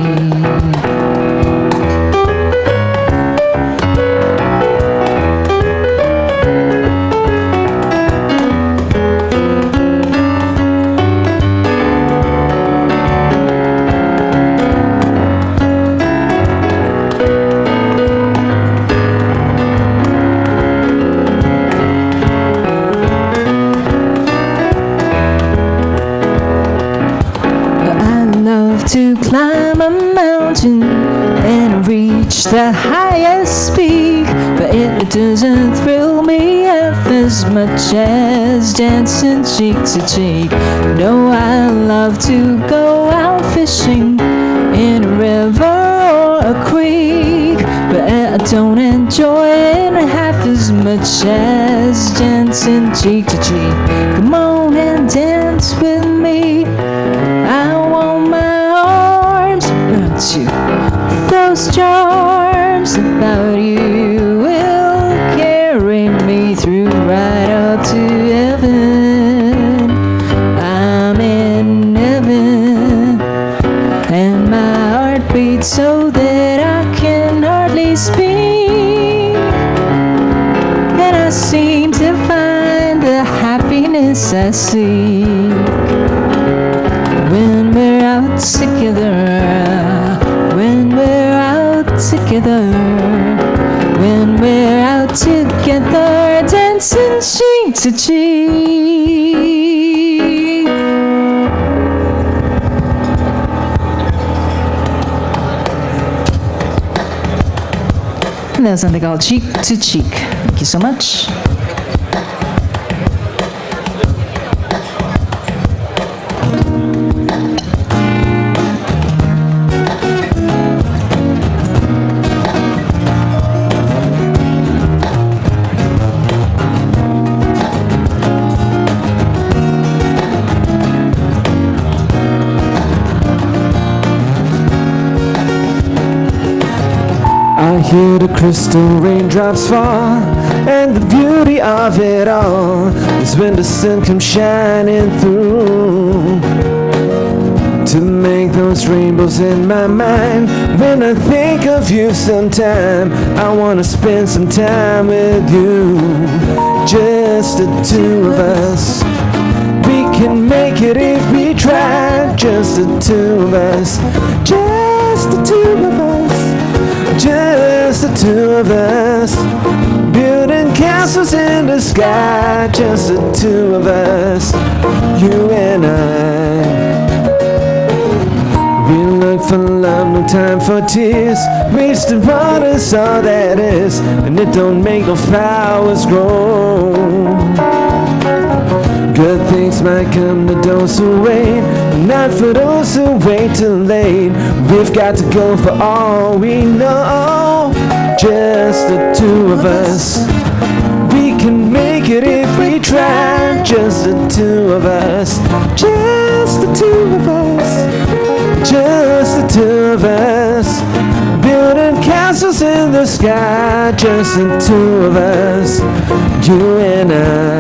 To climb a mountain and reach the highest peak, but it doesn't thrill me half as much as dancing cheek to cheek. No, I love to go out fishing in a river or a creek, but I don't enjoy it half as much as dancing cheek to cheek. Come on and dance with me. I want my you. Those charms about you will carry me through right up to heaven. I'm in heaven, and my heart beats so that I can hardly speak. And I seem to find the happiness I seek when we're out together. When we're out together, when we're out together, dancing cheek to cheek. And that was something called Cheek to Cheek. Thank you so much. I hear the crystal raindrops fall, and the beauty of it all is when the sun comes shining through to make those rainbows in my mind. When I think of you sometime, I wanna spend some time with you, just the two of us. We can make it if we try, just the two of us, just the two of us. Just the two of us, building castles in the sky. Just the two of us, you and I. We look for love, no time for tears. Wasting water's all that is, and it don't make no flowers grow. Good things might come to those who wait, not for those who wait too late. We've got to go for all we know, just the two of us. We can make it if we try, just the two of us. Just the two of us, just the two of us. Building castles in the sky, just the two of us, you and I.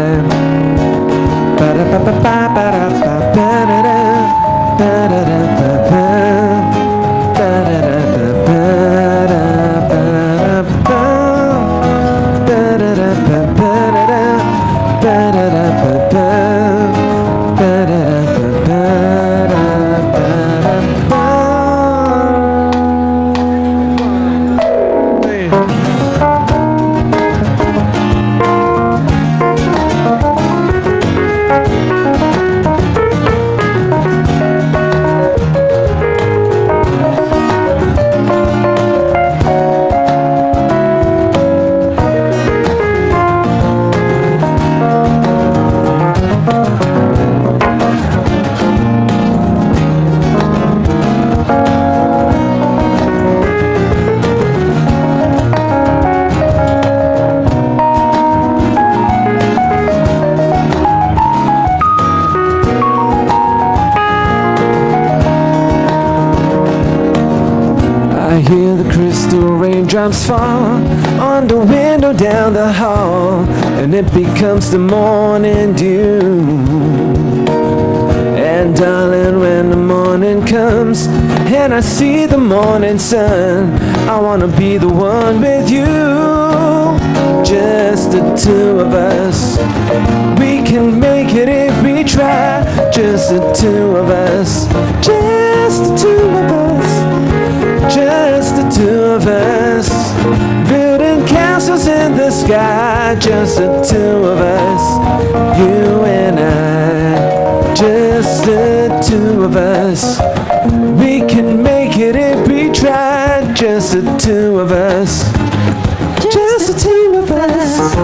I hear the crystal raindrops fall on the window down the hall, and it becomes the morning dew. And darling, when the morning comes and I see the morning sun, I wanna be the one with you. Just the two of us, we can make it if we try. Just the two of us, just the two of us, just the two of us, building castles in the sky. Just the two of us, you and I, just the two of us, we can make it if we try. Just the two of us, just the two of us,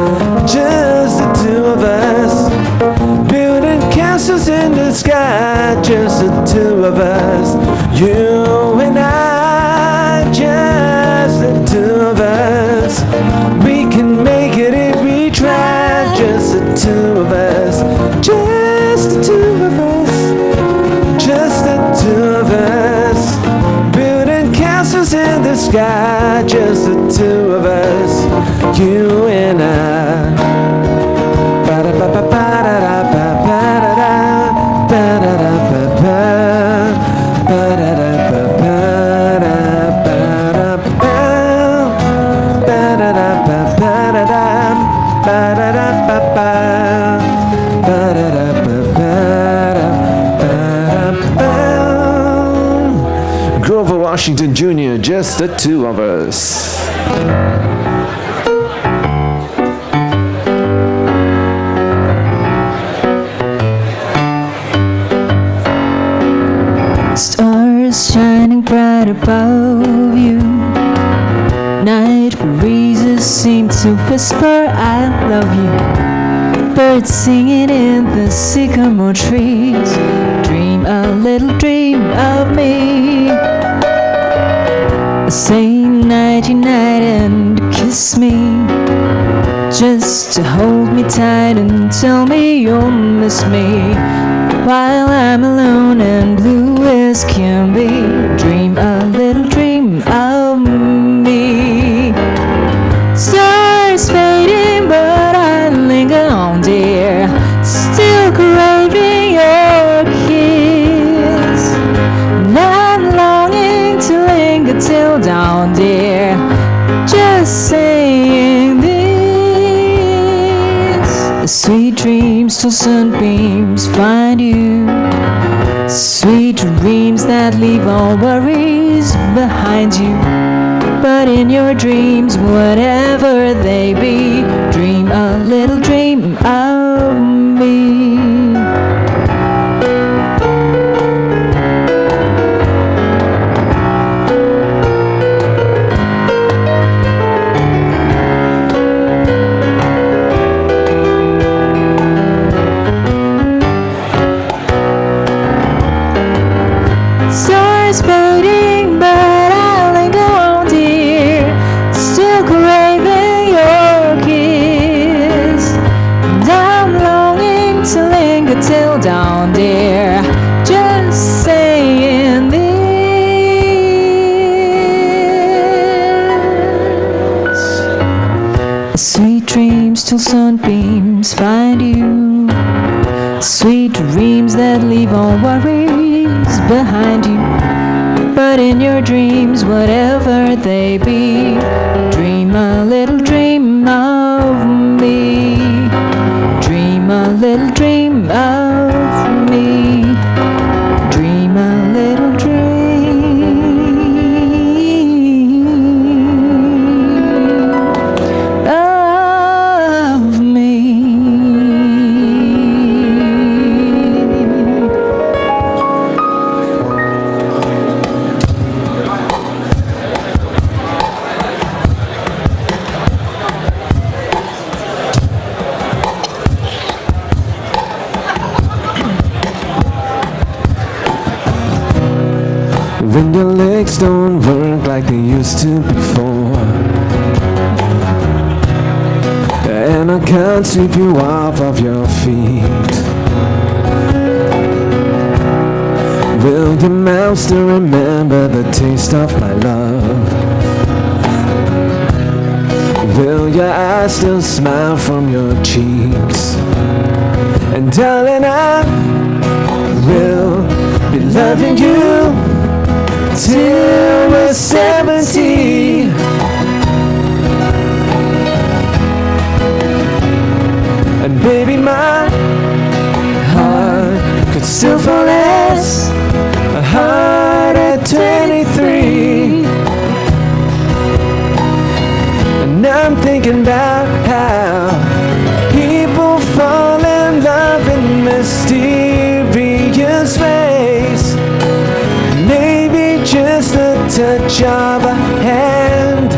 just the two of us, building castles in the sky. Just the two of us, you and I, just the two of us, we can make it if we try. Just the two of us, just the two of us, just the two of us, building castles in the sky. Just the two of us, you and I. Grover Washington Jr., just the two of us. Stars shining bright above you. Night breezes seem to whisper, I love you. Birds singing in the sycamore trees. Dream a little dream of me. Say nighty night and kiss me, just to hold me tight and tell me you'll miss me while I'm alone and blue as can be. Dream a little dream of me. Stars fading, but I linger on, dear, still craving your kiss. And I'm longing to linger till dawn, dear, just saying this. Sweet dreams till sunbeams find you. Sweet dreams that leave all worries behind you. But in your dreams, whatever they be, dream a little dream of me. Stars fading, but I linger on, dear, still craving your kiss. And I'm longing to linger till dawn, dear, just saying this. Sweet dreams till sunbeams find you. Sweet dreams that leave all worries behind you. But in your dreams, whatever they be, dream a little dream of me. Dream a little dream of me. Dream a little dream of me. When your legs don't work like they used to before, and I can't sweep you off of your feet. Will your mouth still remember the taste of my love? Will your eyes still smile from your cheeks? And darling, I will be loving you till we're 70. And baby, my heart could still fall as a heart at 23. And I'm thinking about how people fall in love in mysterious ways. Maybe just a touch of a hand.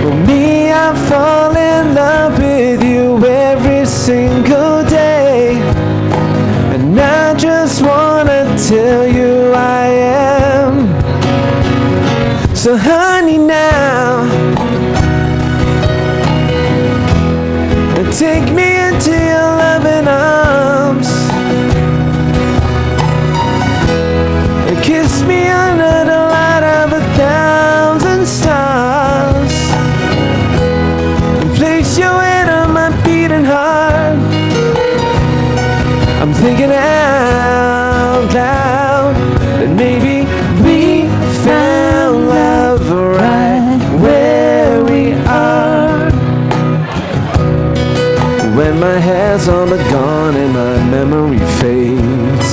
Well, me, I fall in love with you every single day. And I just wanna tell you I am. So honey, now take me into your loving arms. Kiss me under the light of 1,000 stars. And place your head on my beating heart. I'm thinking out loud that maybe we found love right where we are. When my hair's all but gone and my memory fades,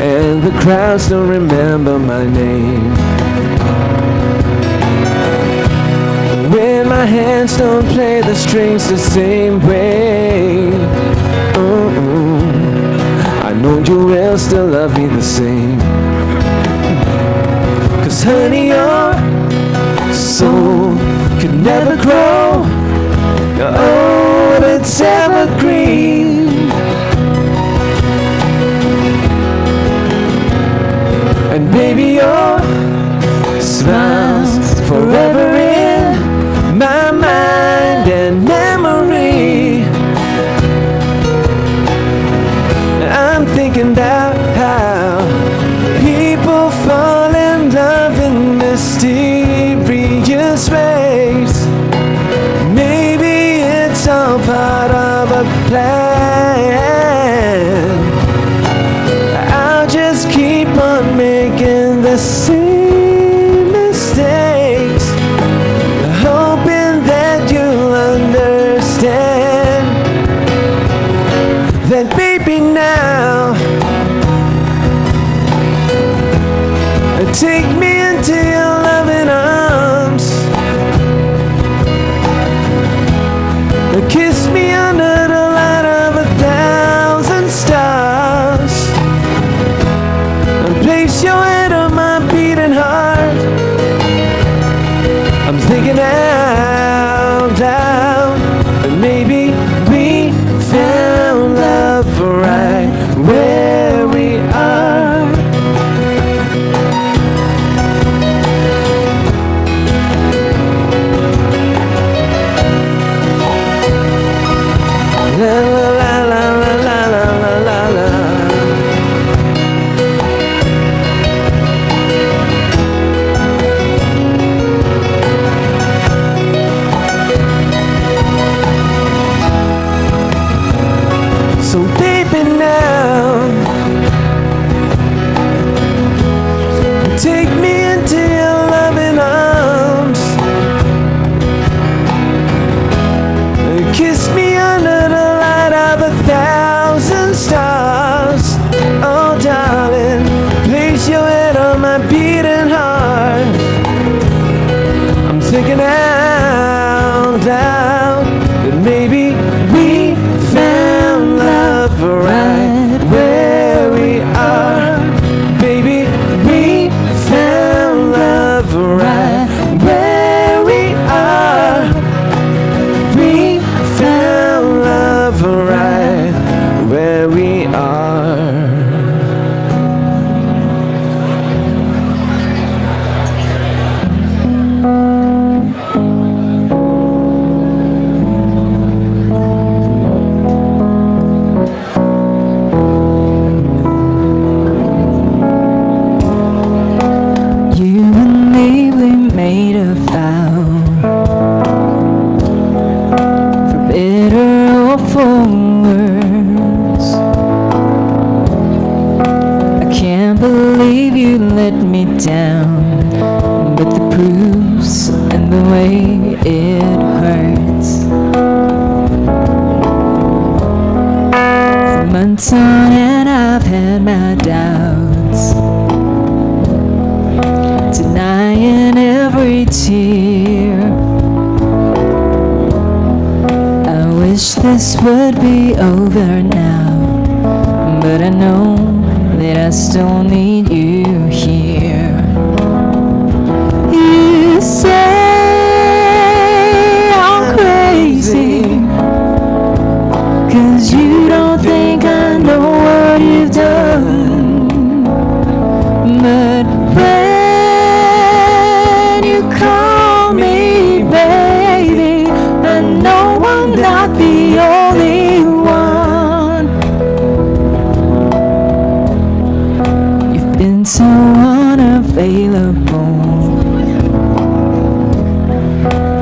and the crowds don't remember my name. When my hands don't play the strings the same way, I know you will still love me the same. 'Cause honey, your soul could never grow. You're old, it's evergreen. And baby, your smile's forever in my mind and memory. I'm thinking about how people fall in love in mysterious ways. Maybe it's all part of a plan. I'll just keep on making the same mistakes, hoping that you'll understand that baby, now take me into your loving arms. Kiss me under the light of 1,000 stars. And place your head on my beating heart. I'm thinking out loud that maybe we found love right where we are. down, but the proof's in the way it hurts. For months on end I've had my doubts, denying every tear. I wish this would be over now, but I know that I still need you here. You say I'm crazy, 'cause you don't think I know what you've done. But when you call me baby, I know I'm not the only one. You've been so unavailable.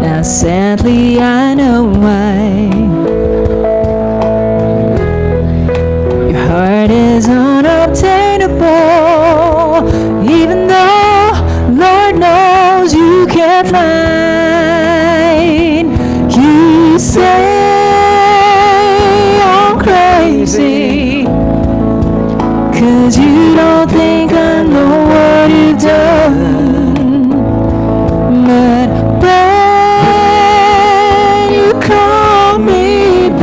Now sadly I know why. Your heart is unobtainable, even though Lord knows you can't mine. You say I'm crazy, 'cause you don't think I know what you've done. But when you call me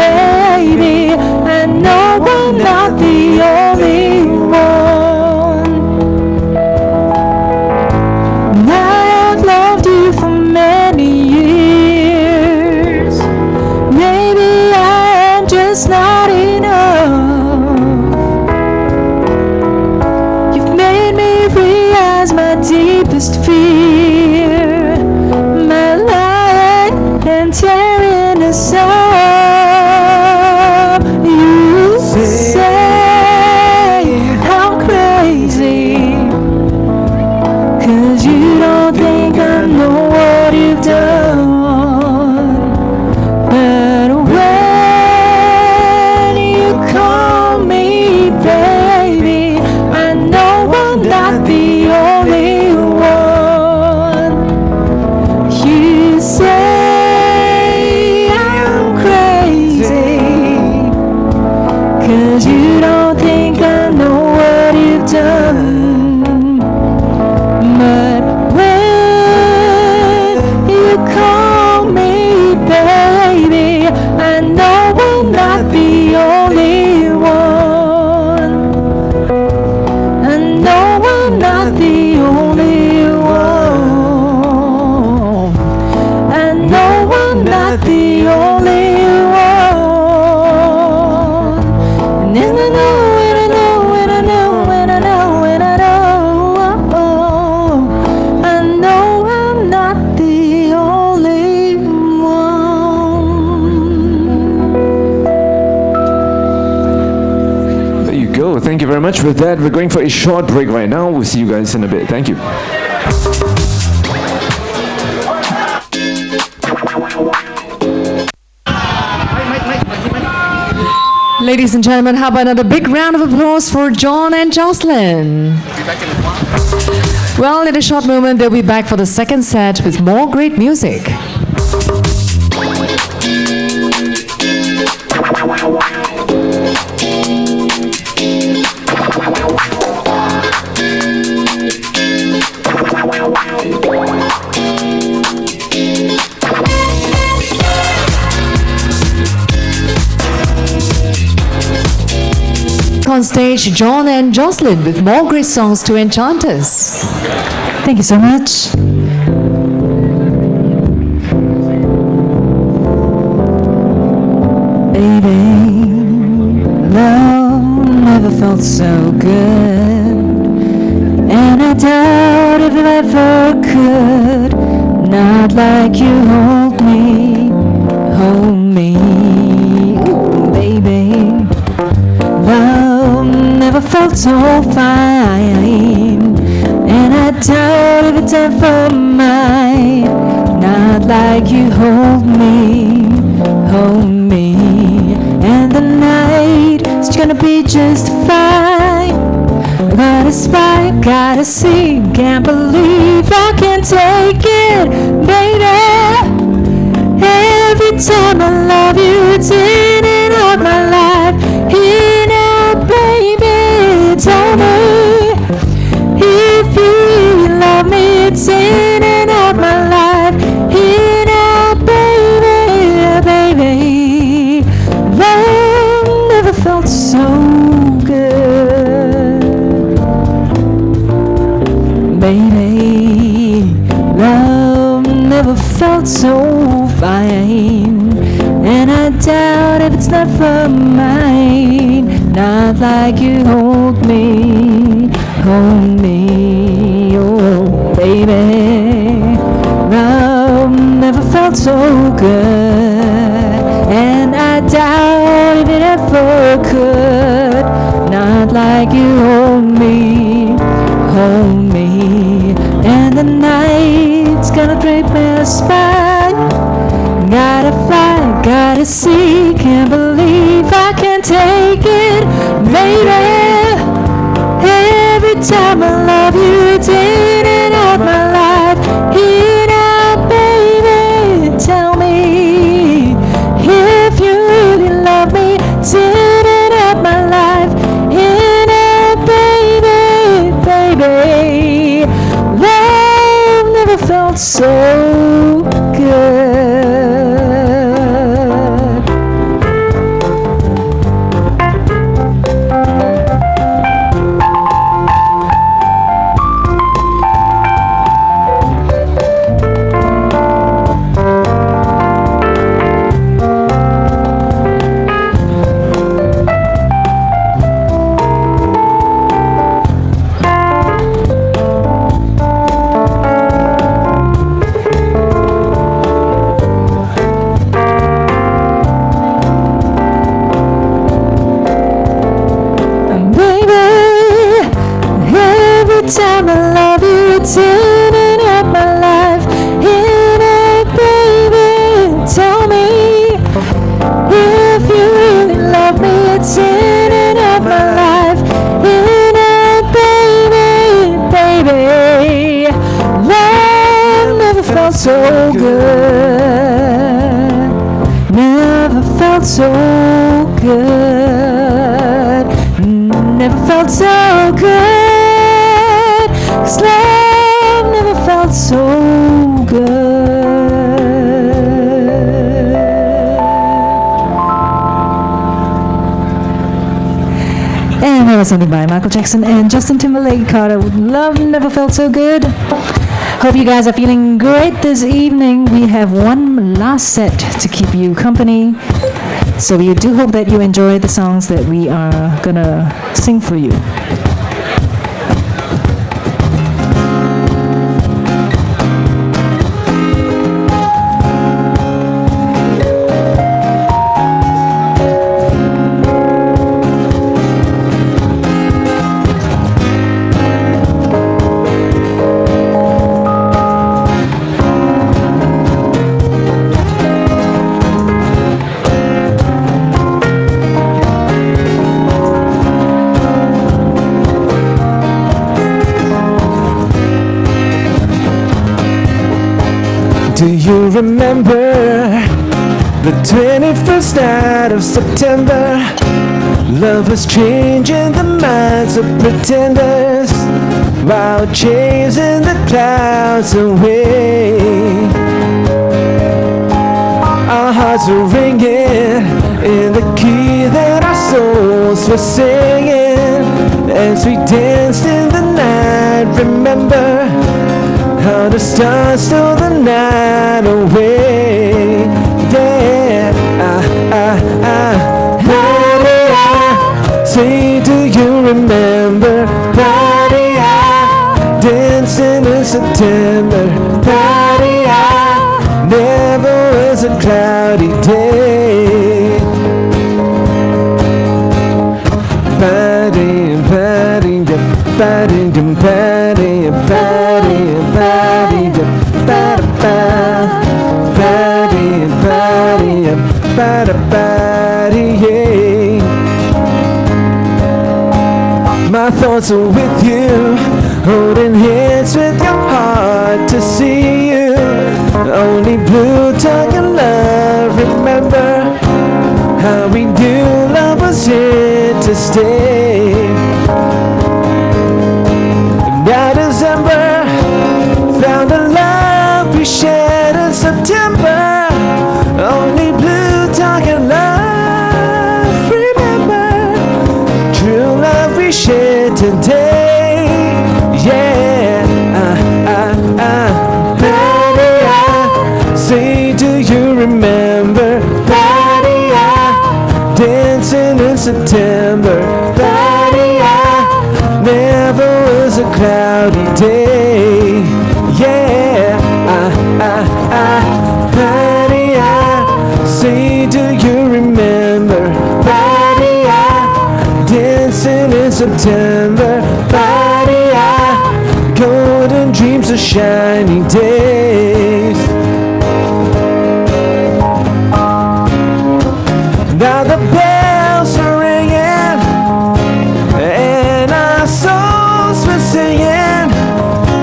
baby, I know I'm not the only one. And I have loved you for many years. Maybe I am just not enough. You've made me realize my deepest fear, my lying and tearing us up. You say I'm crazy, 'cause you don't think I know what you've done. But when you call me baby, I know I'm not the only one. You say I'm crazy, 'cause you don't think I know what you've done. But when you call me baby, I know I'm not the only one. I know I'm not the only one. I know I'm not the only one. And then I know, and I know, and I know, and I know, and I know, I know I'm not the only one. There you go. Thank you very much. With that, we're going for a short break right now. We'll see you guys in a bit. Thank you. Ladies and gentlemen, how about another big round of applause for John and Jocelyn? Well, in a short moment, they'll be back for the second set with more great music. On stage, John and Jocelyn with more great songs to enchant us. Thank you so much. Baby, love never felt so good, and I doubt if it ever could. Not like you hold me, baby. Love never felt so fine, and I doubt if it's ever mine. Not like you hold me, and the night is gonna be just fine. But Gotta spy, gotta see, can't believe I can't take it, baby. Every time I love you, it's in and out my life. In out, baby, tell me if you love me, it's in and out my life. In out, baby, baby. Love never felt so good, baby. Love never felt so fine, and I doubt if it's never mine. Not like you hold me, oh baby. Love never felt so good, and I doubt if it ever could. Not like you hold me, and the night's gonna drape me spine. Gotta fly, gotta see, can't believe I can't take it, baby. Every time I love you, it's in and out my life. In out, baby, tell me if you really love me. It's in and out my life. In out, baby, baby. Love never felt so good. Time I love you, it's in and out my life. In it, baby, tell me if you really love me. It's in and out my life. In it, baby, baby. Love never felt so good. Never felt so good. Never felt so good. 'Cause love never felt so good. And that was something by Michael Jackson and Justin Timberlake. Carter, love never felt so good. Hope you guys are feeling great this evening. We have one last set to keep you company. So we do hope that you enjoy the songs that we are gonna sing for you. Do you remember the 21st night of September? Love was changing the minds of pretenders while chasing the clouds away. Our hearts were ringing in the key that our souls were singing as we danced in the night. Remember how the stars stole the night away. Yeah, say, do you remember? Dancing in September. Never was a cloudy day. Party, party, party, party, party, party, party, yeah. My thoughts are with you, holding hands with your heart to see you. Only blue talking love, remember how we knew love was here to stay. Now December found the love we shared in September. Only blue talking love, remember true love we shared today. Yeah, Betty, I say, do you remember? Betty, I dancing in September. Betty, I never was a cloudy day. Yeah, Betty, I say, do you remember? Betty, I dancing in September. Betty, I golden dreams of shiny days. Now the bells are ringing and our souls were singing.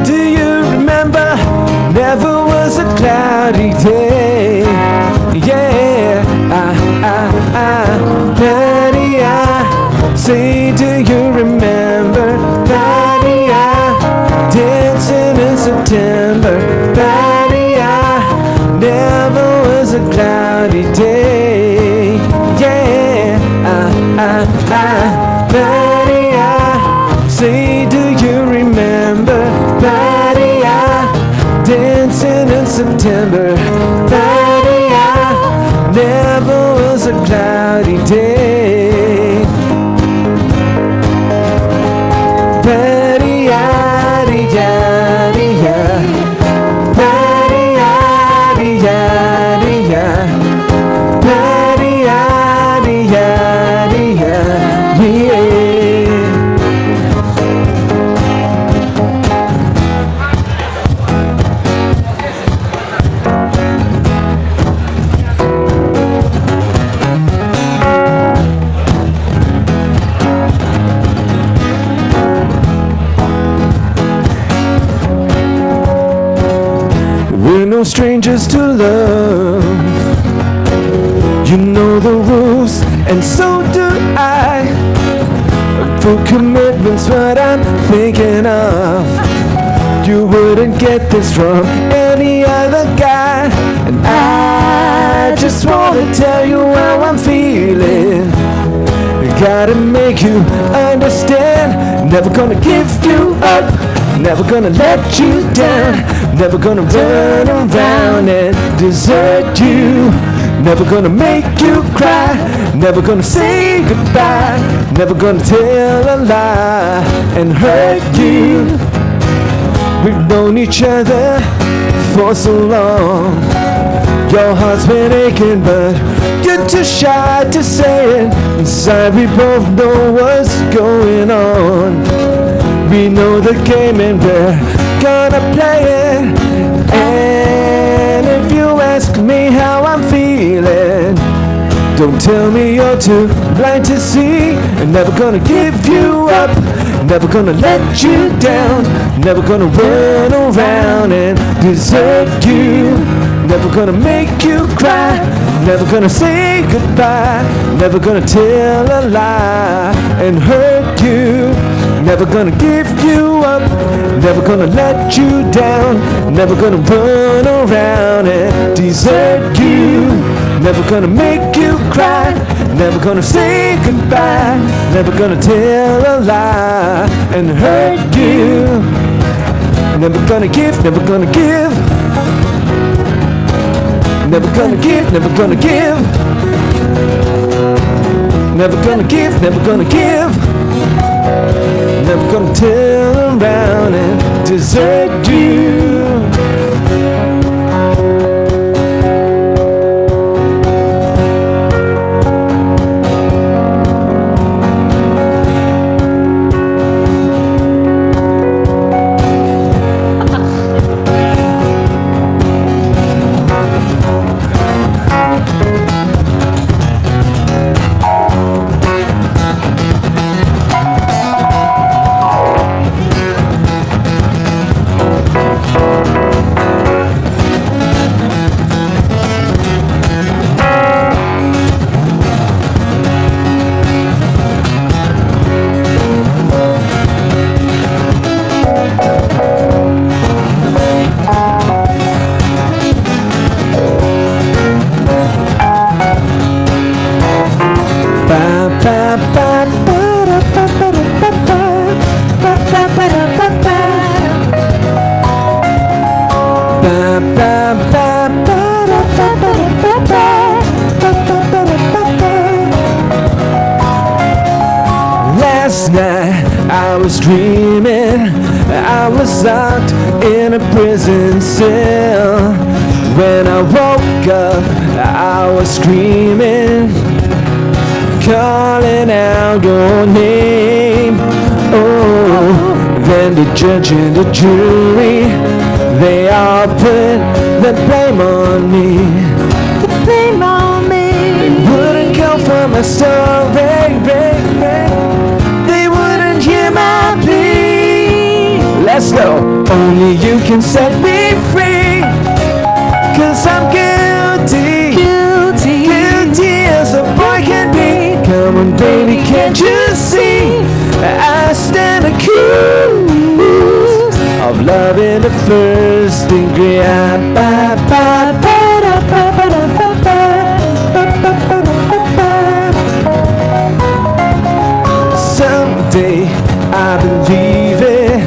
Do you remember? Never was a cloudy day. Yeah, Betty, I say, do you remember? Betty, I dancing in September. Betty, I never was a cloudy day. Yeah, Betty, I say, do you remember? Betty, I dancing in September. Betty, I never was a cloudy day. Betty, Betty, we're no strangers to love. You know the rules, and so do I. Full commitment's what I'm thinking of. You wouldn't get this from any other guy. And I just wanna tell you how I'm feeling. Gotta make you understand. Never gonna give you up, never gonna let you down. Never gonna run around and desert you. Never gonna make you cry. Never gonna say goodbye. Never gonna tell a lie and hurt you. We've known each other for so long. Your heart's been aching, but you're too shy to say it. Inside we both know what's going on. We know the game and we're gonna play it. And if you ask me how I'm feeling, don't tell me you're too blind to see. I'm never gonna give you up, never gonna let you down. Never gonna run around and desert you. Never gonna make you cry. Never gonna say goodbye. Never gonna tell a lie and hurt you. Never gonna give you up. Never gonna let you down. Never gonna run around and desert you. Never gonna make you cry. Never gonna say goodbye. Never gonna tell a lie and hurt you. Never gonna give, never gonna give. Never gonna give, never gonna give. Never gonna give, never gonna give. Never gonna turn around and desert you. night I was dreaming I was locked in a prison cell. When I woke up I was screaming, calling out your name. Oh, then the judge and the jury, they all put the blame on me. The blame on me. They wouldn't come for my story, they wouldn't hear my plea. Let's go. Only you can set me free, 'cause I'm guilty, guilty as a boy can be. Come on baby, can't you see I stand accused of love in the first degree. Someday I believe it,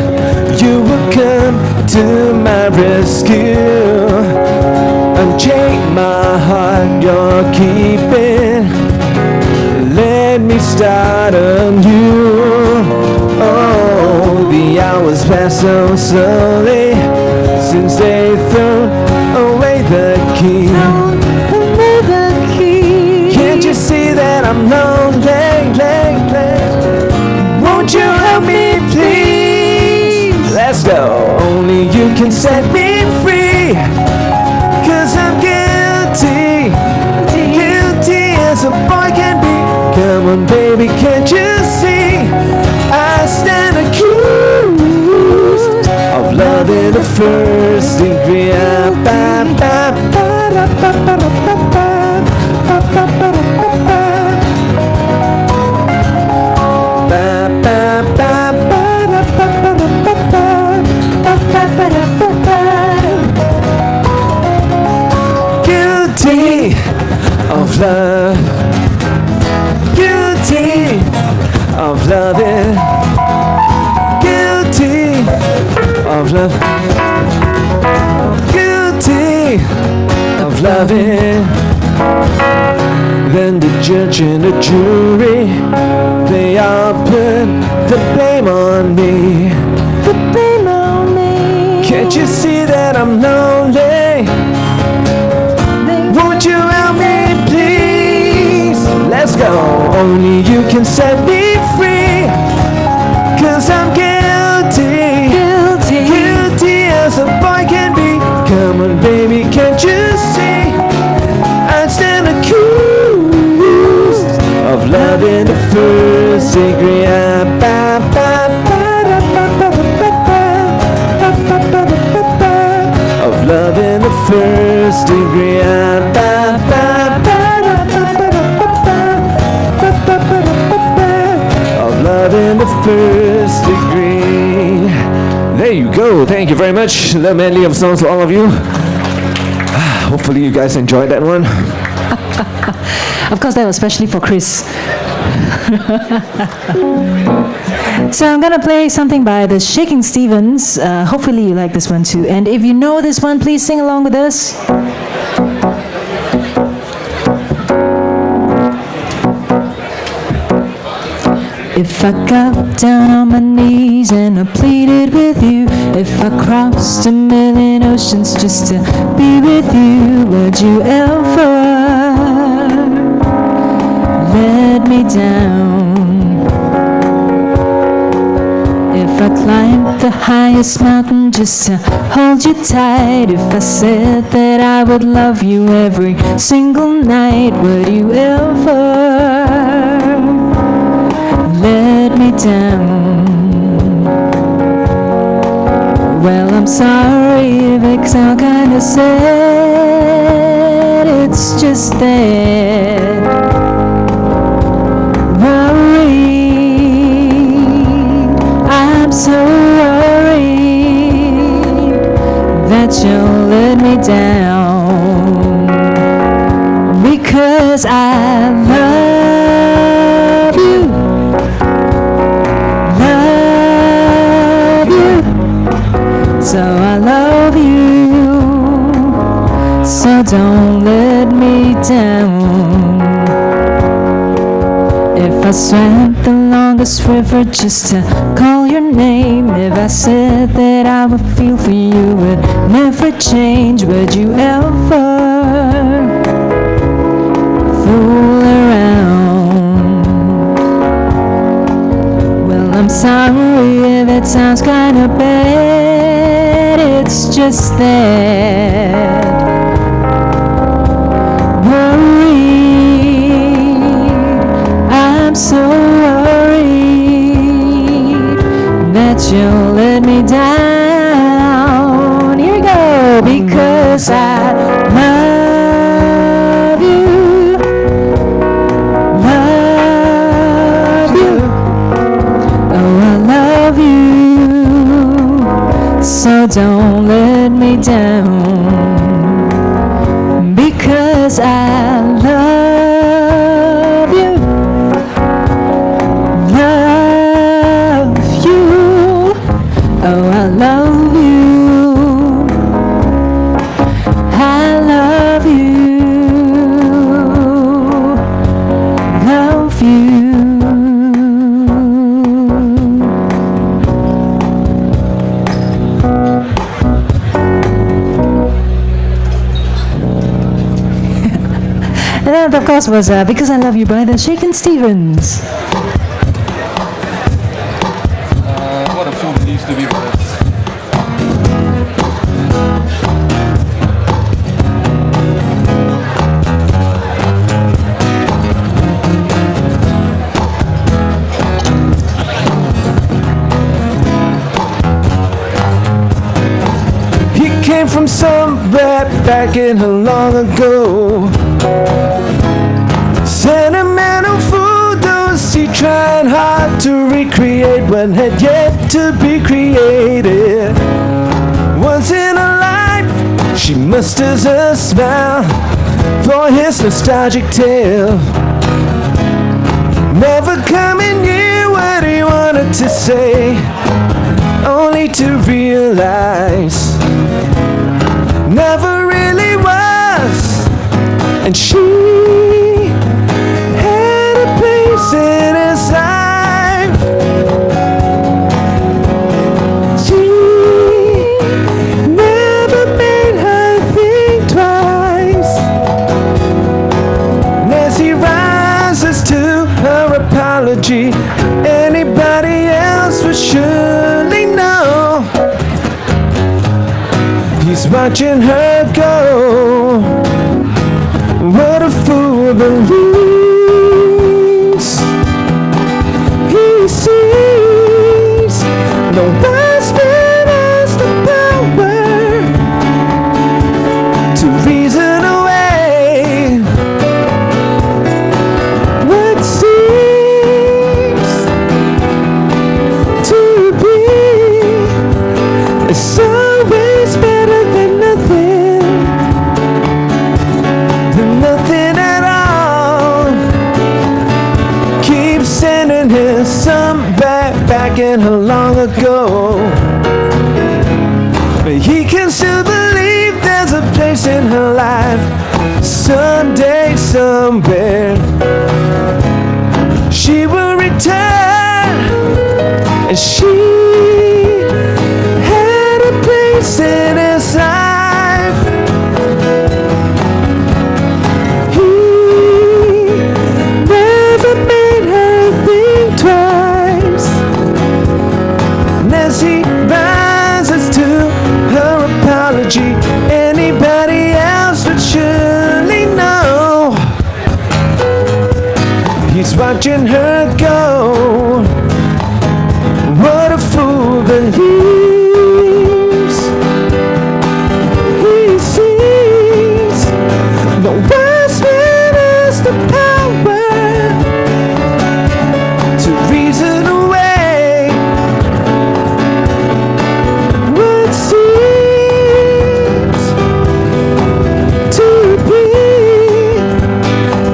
you will come to my rescue. Unchain my heart, you're keeping. Let me start anew. Oh, the hours pass so slowly since they thrown away the key. Can't you see that I'm lonely? Won't you help me please? Let's go. Only you can set me free, 'cause I'm guilty, guilty as a boy can be. Come on baby, can't you see I stand accused of love in the first degree. Guilty of love, guilty of loving, guilty of love, guilty of loving. Then the judge and the jury, they all put the blame on me. The blame on me. Can't you see that I'm lonely? Won't you help me please? Let's go. Only you can set me free, 'cause I'm guilty, guilty as a boy can be. Come on baby, can't you see I stand accused of love in the first degree. Of love in the first degree. Of love in the first degree. There you go. Thank you very much. The medley of songs for all of you. Hopefully you guys enjoyed that one. Of course, that was especially for Chris. So I'm gonna play something by the Shaking Stevens. Hopefully you like this one too. And if you know this one, please sing along with us. If I got down on my knees and I pleaded with you, if I crossed a million oceans just to be with you, would you ever let me down? If I climbed the highest mountain just to hold you tight, if I said that I would love you every single night, would you ever let me down? Well, I'm sorry if it sounds kinda sad, it's just that worried, I'm so worried that you'll let me down, because I love you, so I love you, so don't let me down. If I swam the long this river just to call your name. If I said that I would feel for you would never change, would you ever fool around? Well, I'm sorry if it sounds kinda bad, it's just that I'm so worried that you'll let me down. Here we go. Because I love you, love you. Oh, I love you. So don't let me down. Because I love you. Oh, I love you. I love you. Love you. And that, of course, was Because I Love You by the Shakin' Stevens. What a fool it used to be with us. He came from somewhere back in long ago. Sentimental photos he tried hard to recreate what had yet to be created. Once in a life, she musters a smile for his nostalgic tale. Never coming near what he wanted to say, only to realize never really was. And she had a place in his life. She never made her think twice. And as he rises to her apology, anybody else would surely know he's watching her go. What a fool believes. He sees no husband has the power to reason away what seems to be. It's always better than nothing. Nothing at all. Keep sending his some back in her long ago. But he can still believe there's a place in her life. Someday, somewhere, she will return. And she had a place in his life. As he rises to her apology, anybody else would surely know he's watching her go. What a fool believes. He sees the wise man has the power to reason away what seems to be.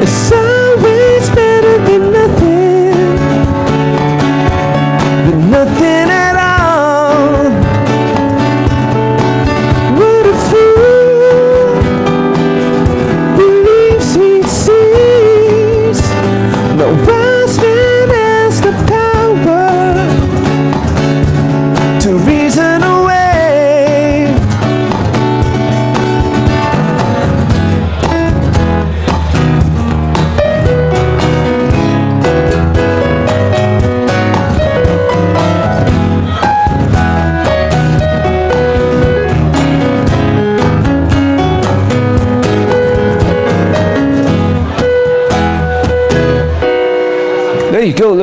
It's always better than nothing.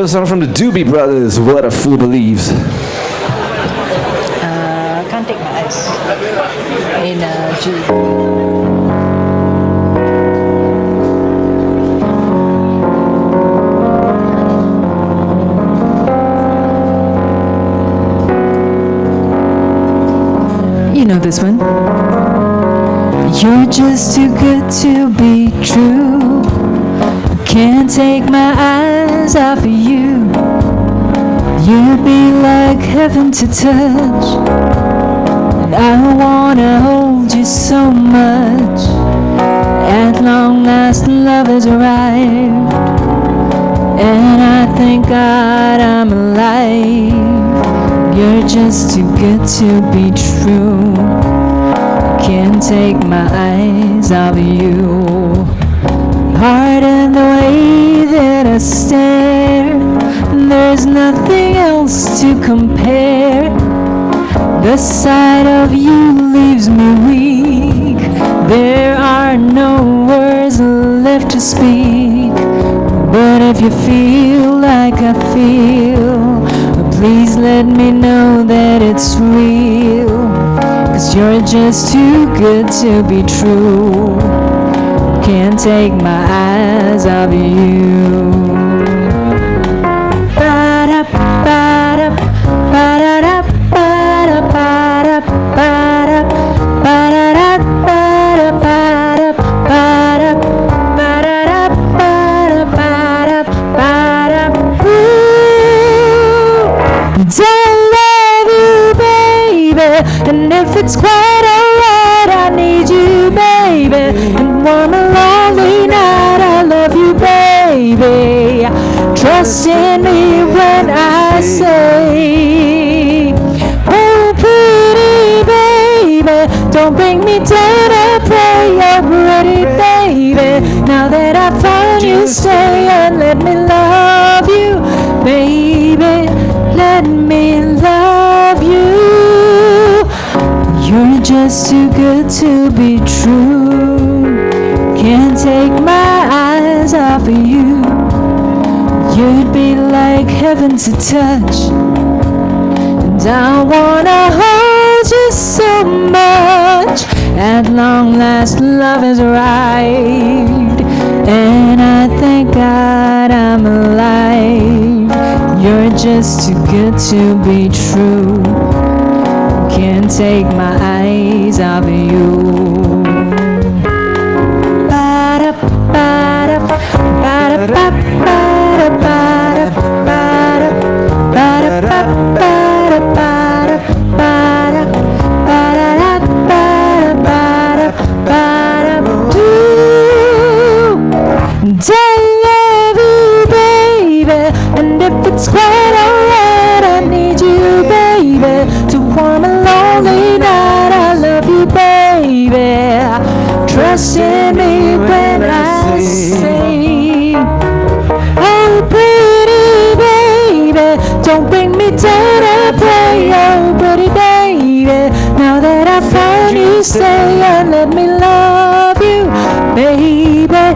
love song from the Doobie Brothers, What a Fool Believes. Can't take my eyes. In G. You know this one. You're just too good to be true. Can't take my eyes off of you. You'd be like heaven to touch, and I wanna hold you so much. At long last love has arrived, and I thank God I'm alive. You're just too good to be true. Can't take my eyes off of you. Pardon the way that I stare. There's nothing else to compare. The sight of you leaves me weak. There are no words left to speak. But if you feel like I feel, please let me know that it's real. 'Cause you're just too good to be true. Can't take my eyes off of you. Ba-da, ba-da, ba-da-da, ba-da, ba-da, ba-da, ba-da-da, ba-da, ba-da, ba-da, ba-da-da, ba-da, ba-da, ba-da. Ooh, I love you, baby, and if it's quite alright, I need you, baby, and one lonely night, I love you, baby. Trust in me when I say, oh, pretty baby, don't bring me down, I pray, oh, pretty baby. Now that I found you, stay and let me love you, baby. Let me love you. You're just too good to be true. Can't take my eyes off of you. You'd be like heaven to touch, and I wanna hold you so much. At long last love has arrived, and I thank God I'm alive. You're just too good to be true. Can't take my eyes off of you. Ba-da, ba-da, ba-da, ba-da, ba-da, ba-da, ba-da, ba-da, ba-da, ba-da, ba-da, ba-da, ba-da, ba-da. Ooh, I love you, baby, and if it's quite alright, I need you, baby, to warm a lonely night. I love you, baby. Trust in me when I say, oh, pretty baby, don't bring me down, I pray, oh, pretty baby. Now that I found you, stay and let me love you, baby.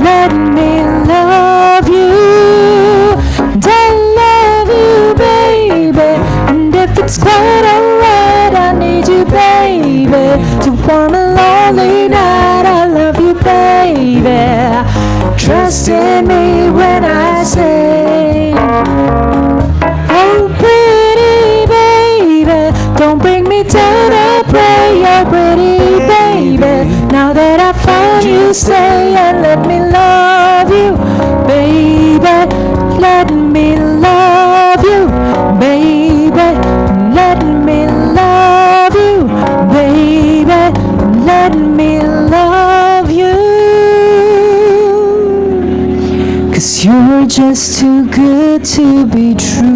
Let me love you. And I love you, baby, and if it's quite alright, I need you, baby, to warm a lonely night. I love you, baby. Trust in me when I say, oh, pretty baby, don't bring me down, I pray, oh, pretty baby. Now that I found you, stay and let me love you, baby. Let me love you, baby. Let me love you, baby. Let me love you. 'Cause you're just too good to be true.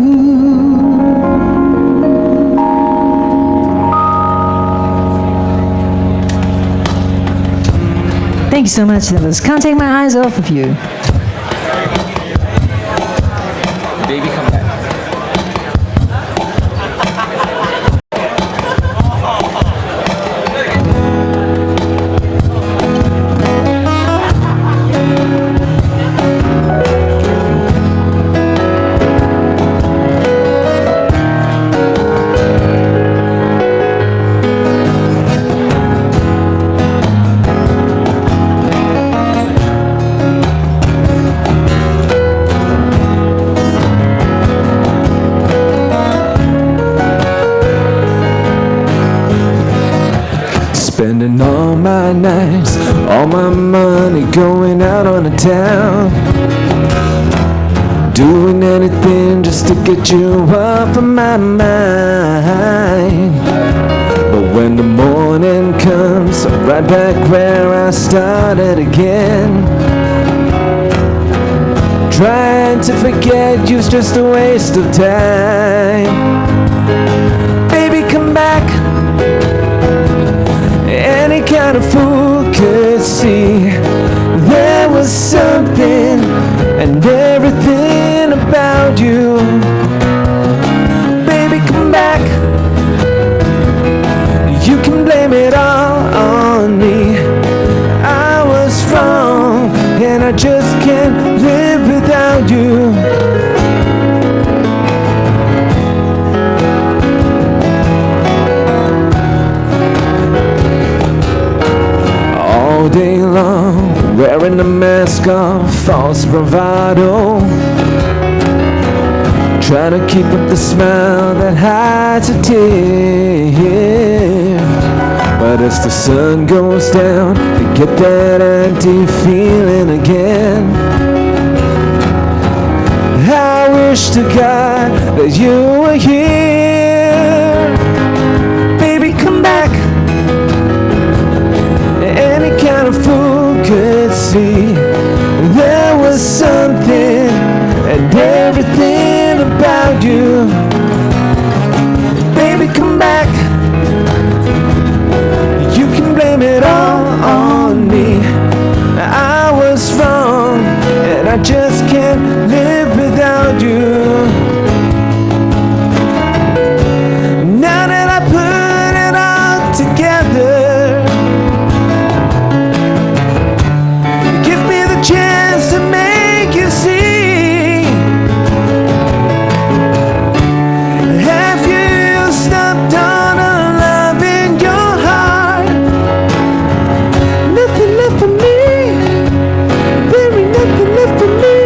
Thank you so much, that was Can't Take My Eyes Off of You. Baby, come back. spending all my nights, all my money going out on the town, doing anything just to get you off of my mind. But when the morning comes, I'm right back where I started again. Trying to forget you's just a waste of time. Baby, come back. Any kind of fool could see there was something and everything about you. Baby, come back. You can blame it all on me. I was wrong and I just can't live without you. All day long, wearing a mask of false bravado, trying to keep up the smile that hides a tear. But as the sun goes down, I get that empty feeling again. I wish to God that you were here. Baby, come back. Any kind of fool could see there was something and everything about you. Baby, come back. You can blame it all on me. I was wrong and I just can't live without you. Now that I put it all together, give me the chance to make you see. Have you stopped on a love in your heart? Nothing left for me. There ain't nothing left for me.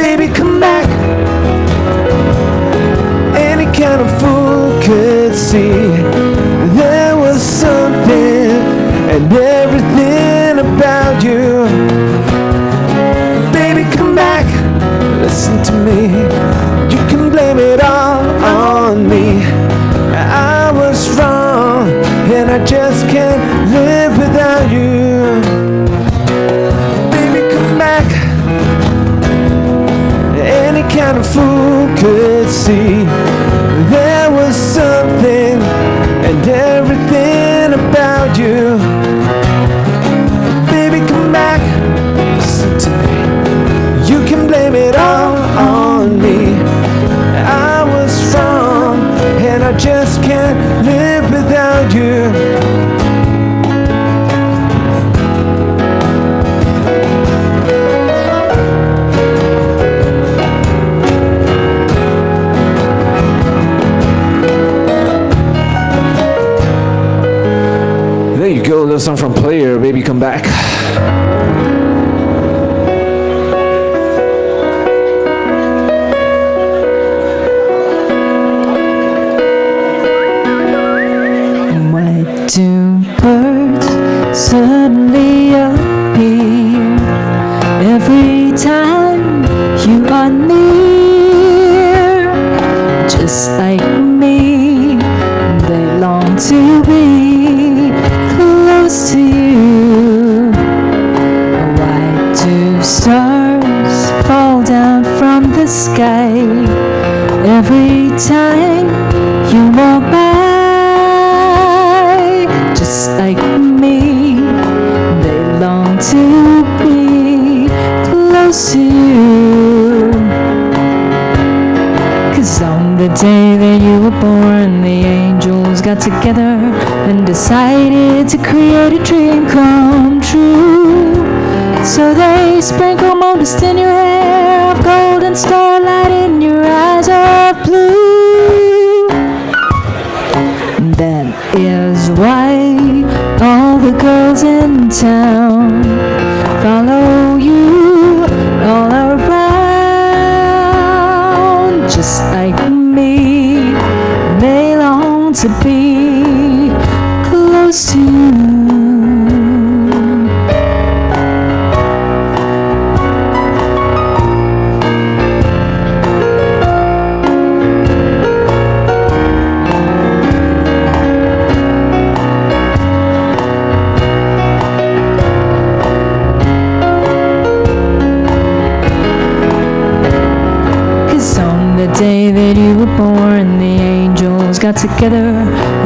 Baby, come back. Any kind of fool could see there was something and everything about you. Baby, come back. Listen to me. You can blame it all on me. I was wrong and I just can't live without you. Baby, come back. Any kind of fool could see there was something and everything about you. Baby, come back. Listen to me. You can blame it all on me. I was wrong and I just can't live without you. There you go, little song from Player, Baby, Come Back. Why do birds suddenly appear every time you are near? Just like me, they long to be close to you. Why do stars fall down from the sky every time you walk by? Just like me, they long to be close to you. 'Cause on the day that you were born, the angels got together and decided to create a dream come true. So they sprinkle more dust in your hair of gold and starlight in your eyes of blue. That is why all the girls in town follow you all around. Just like me, they long to be close to you. The day that you were born, the angels got together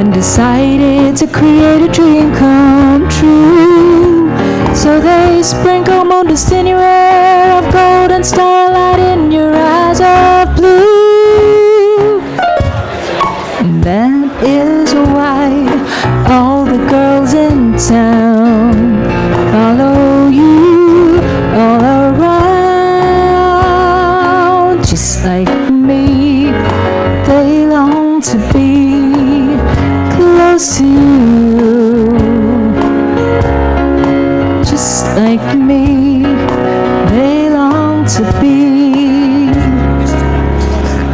and decided to create a dream come true. So they sprinkled modest anywhere of golden starlight in your eyes of blue. And that is why all the girls in town follow you all around, just like me. They long to be close to you, just like me. They long to be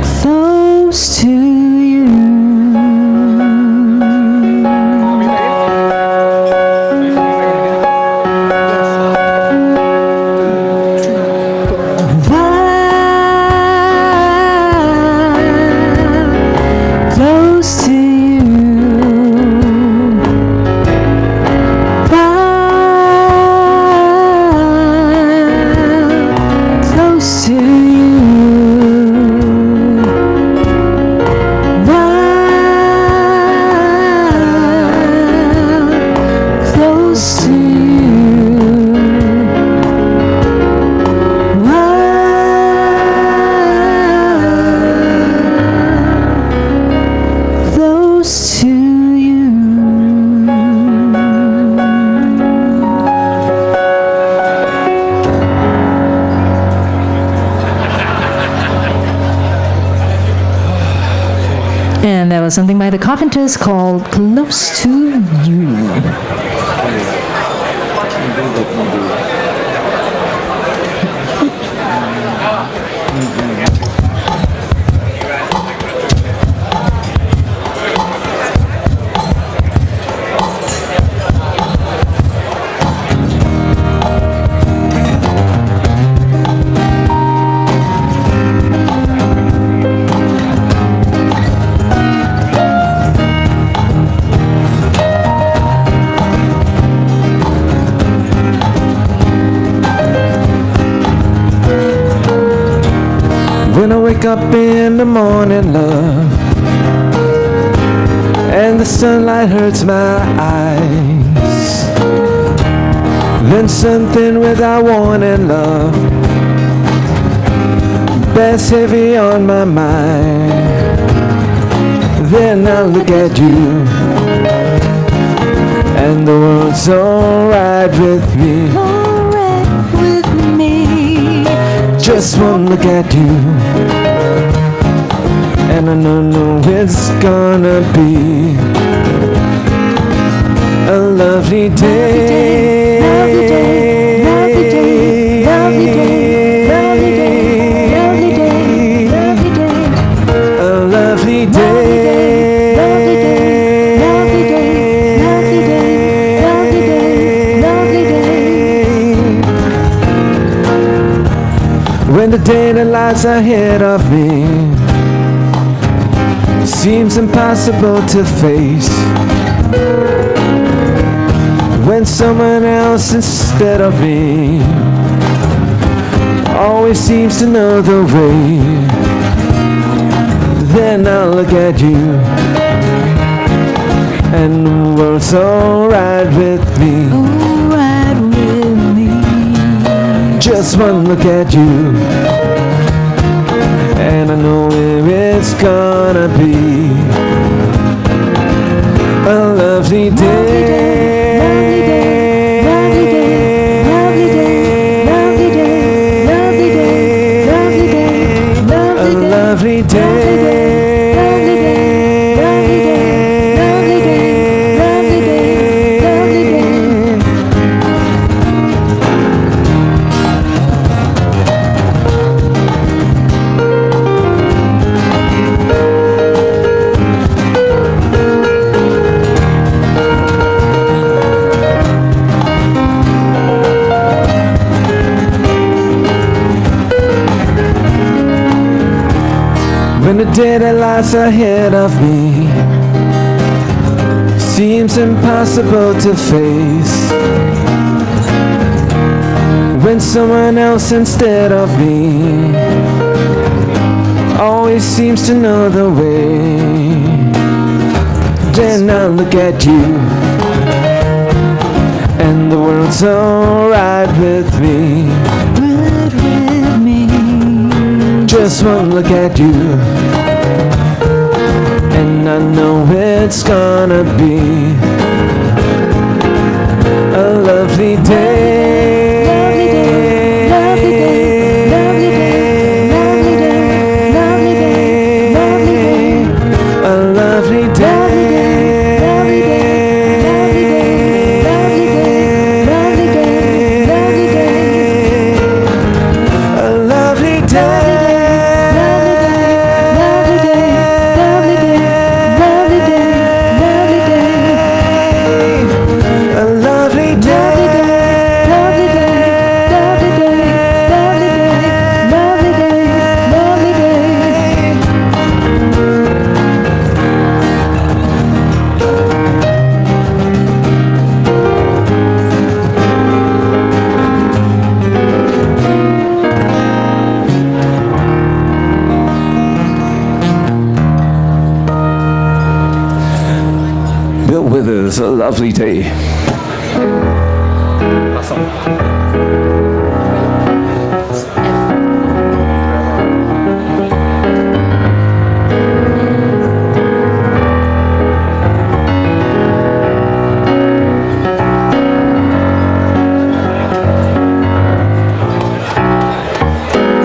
close to you. Close to you, close to you, close to close to you. And that was something by the Carpenters called Close to You. When I wake up in the morning, love, and the sunlight hurts my eyes, then something without warning, love, bears heavy on my mind. Then I look at you, and the world's alright with me. Alright with me. Just one look at you, and I know it's gonna be a lovely day. Lovely day, lovely day, lovely day, lovely day, lovely day, lovely day, A lovely day. lovely day, lovely day, lovely day, lovely day, lovely day. When the day that lies ahead of me seems impossible to face, when someone else instead of me always seems to know the way, then I'll look at you, and the world's alright with me. Alright with me. Just one look at you, and I know where it's gonna be a lovely day. Lovely when the day that lies ahead of me seems impossible to face, when someone else instead of me always seems to know the way, then I look at you and the world's alright with me. Right with me. Just one look at you and I know it's gonna be a lovely day. Lovely day, lovely day, lovely day, lovely day, lovely day, lovely day. A lovely day. Lovely day, lovely day, lovely day, lovely day, A lovely day. A lovely Bill Withers, a lovely day.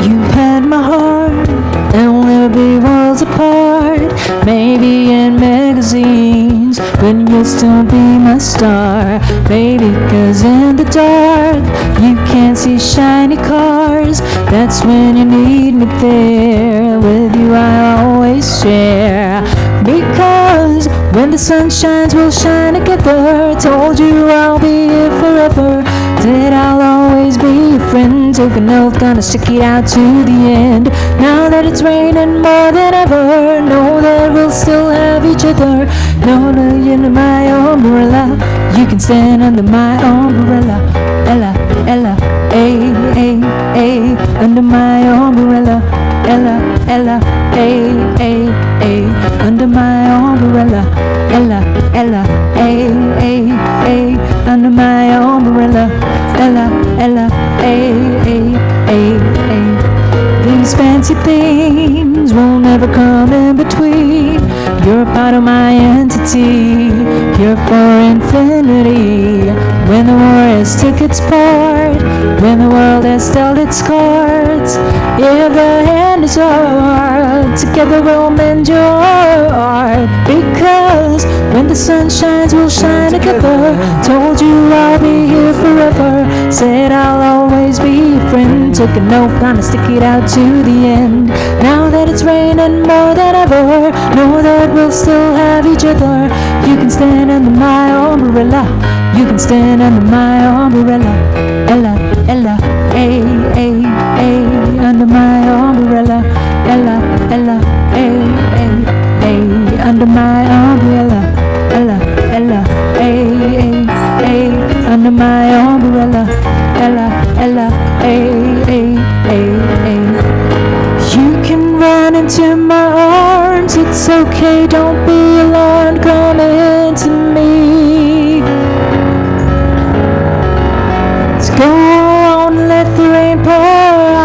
You had my heart, and we'll be worlds apart. Maybe in magazines, but you'll still be my star. Baby, 'cause in the dark, you can't see shiny cars. That's when you need me there. With you I always share. Because when the sun shines, we'll shine together. Told you I'll be here forever. Said I'll always be your friend. Took an oath, gonna stick it out to the end. Now that it's raining more than ever, know that we'll still have each other. Know that you're under my umbrella. You can stand under my umbrella. Ella, Ella, ay, ay, ay. Under my umbrella. Ella, Ella, ay, ay, ay. Under my umbrella. Ella, Ella, ay, ay, ay. Under my umbrella. Ella, Ella, ay, ay, ay, ay. These fancy things will never come in between. You're a part of my entity. You're for infinity. When the war has took its part, when the world has dealt its cards, if the hand is hard, together we'll mend your heart. Because when the sun shines, we'll shine together. Told you I'll be here forever. Said I'll always be your friend. Took an oath, gonna stick it out to the end. Now that it's raining more than ever, know that we'll still have each other. You can stand under my umbrella. You can stand under my umbrella. Ella, Ella, ay, ay, ay. Under my umbrella. Ella, Ella, ay, ay, ay. Under my umbrella. Ella, Ella, ay, ay, ay. Under my umbrella. Ella, Ella, ay, ay, ay, ay. You can run into my arms, it's okay, don't be alarmed, come into me. Let's go on, let the rain pour,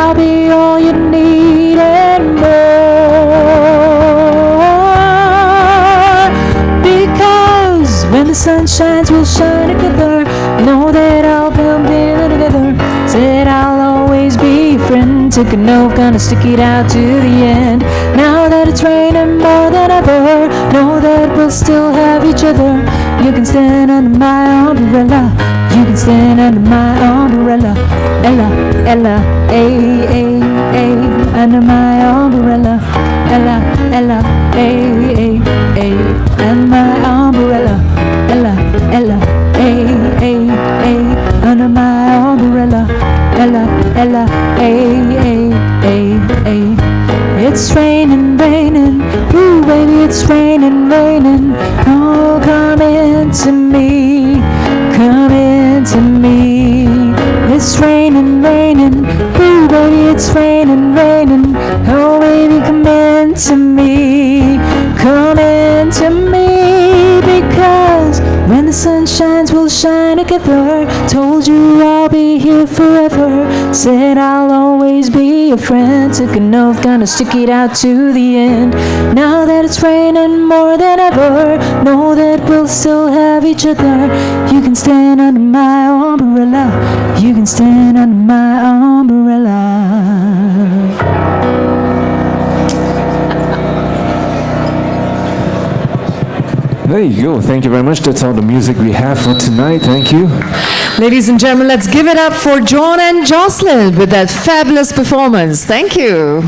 I'll be all you need and more. Because when the sun shines, we'll shine together. Know that I'll be together. Said I'll always be your friend. Took an oath, gonna stick it out to the end. Now that it's raining more than ever, know that we'll still have each other. You can stand under my umbrella. You can stand under my umbrella. Ella, Ella, ay, ay, ay. Under my umbrella. Ella, Ella, ay, ay, ay. Under my umbrella. Ella, Ella, ay, ay, ay. Under my umbrella. Ella, Ella, ay, ay, ay, ay. It's it's raining, raining. Ooh, baby, it's raining, raining. Oh, come into me, come into me. It's raining, raining. Ooh, baby, it's raining, raining. Oh, baby, come into me, come into me. Because when the sun shines, we'll shine together. Told you I'll be here forever. Said I'll always be your friend. Took an oath, gonna stick it out to the end. Now that it's raining more than ever, know that we'll still have each other. You can stand under my umbrella. You can stand under my umbrella. There you go. Thank you very much. That's all the music we have for tonight. Thank you. Ladies and gentlemen, let's give it up for John and Jocelyn with that fabulous performance. Thank you.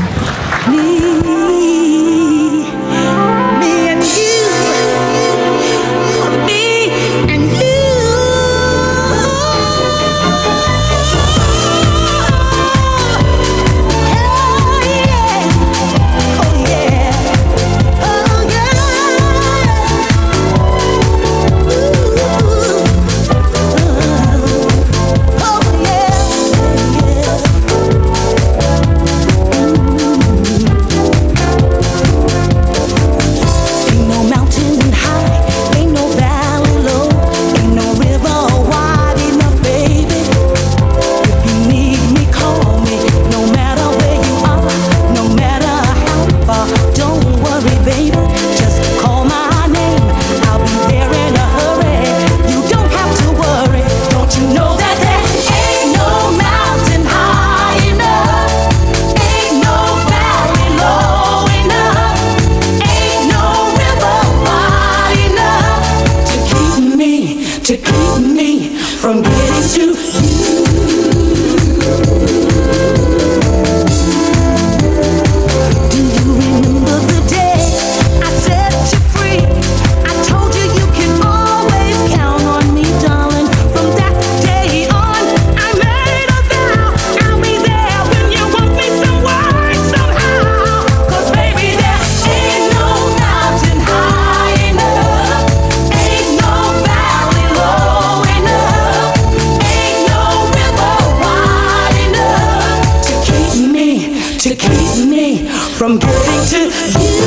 From getting to you.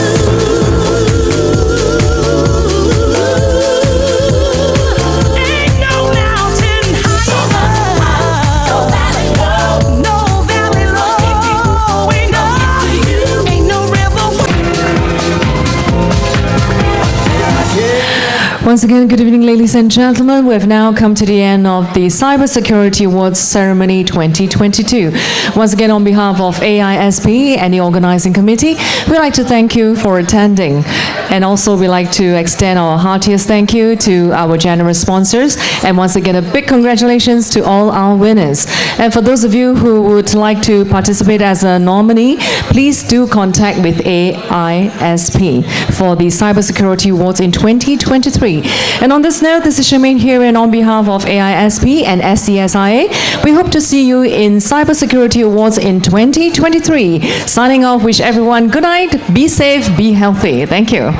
Ain't no mountain high enough, no valley low, no valley low enough. Ain't no river. Once again, good evening, ladies and gentlemen. We have now come to the end of the Cybersecurity Awards Ceremony 2022. Once again, on behalf of AISP and the organizing committee, we'd like to thank you for attending. And also, we'd like to extend our heartiest thank you to our generous sponsors. And once again, a big congratulations to all our winners. And for those of you who would like to participate as a nominee, please do contact with AISP for the Cybersecurity Awards in 2023. And on this note, this is Charmaine here, and on behalf of AISP and SCSIA, we hope to see you in Cybersecurity Awards in 2023. Signing off, wish everyone good night, be safe, be healthy. Thank you.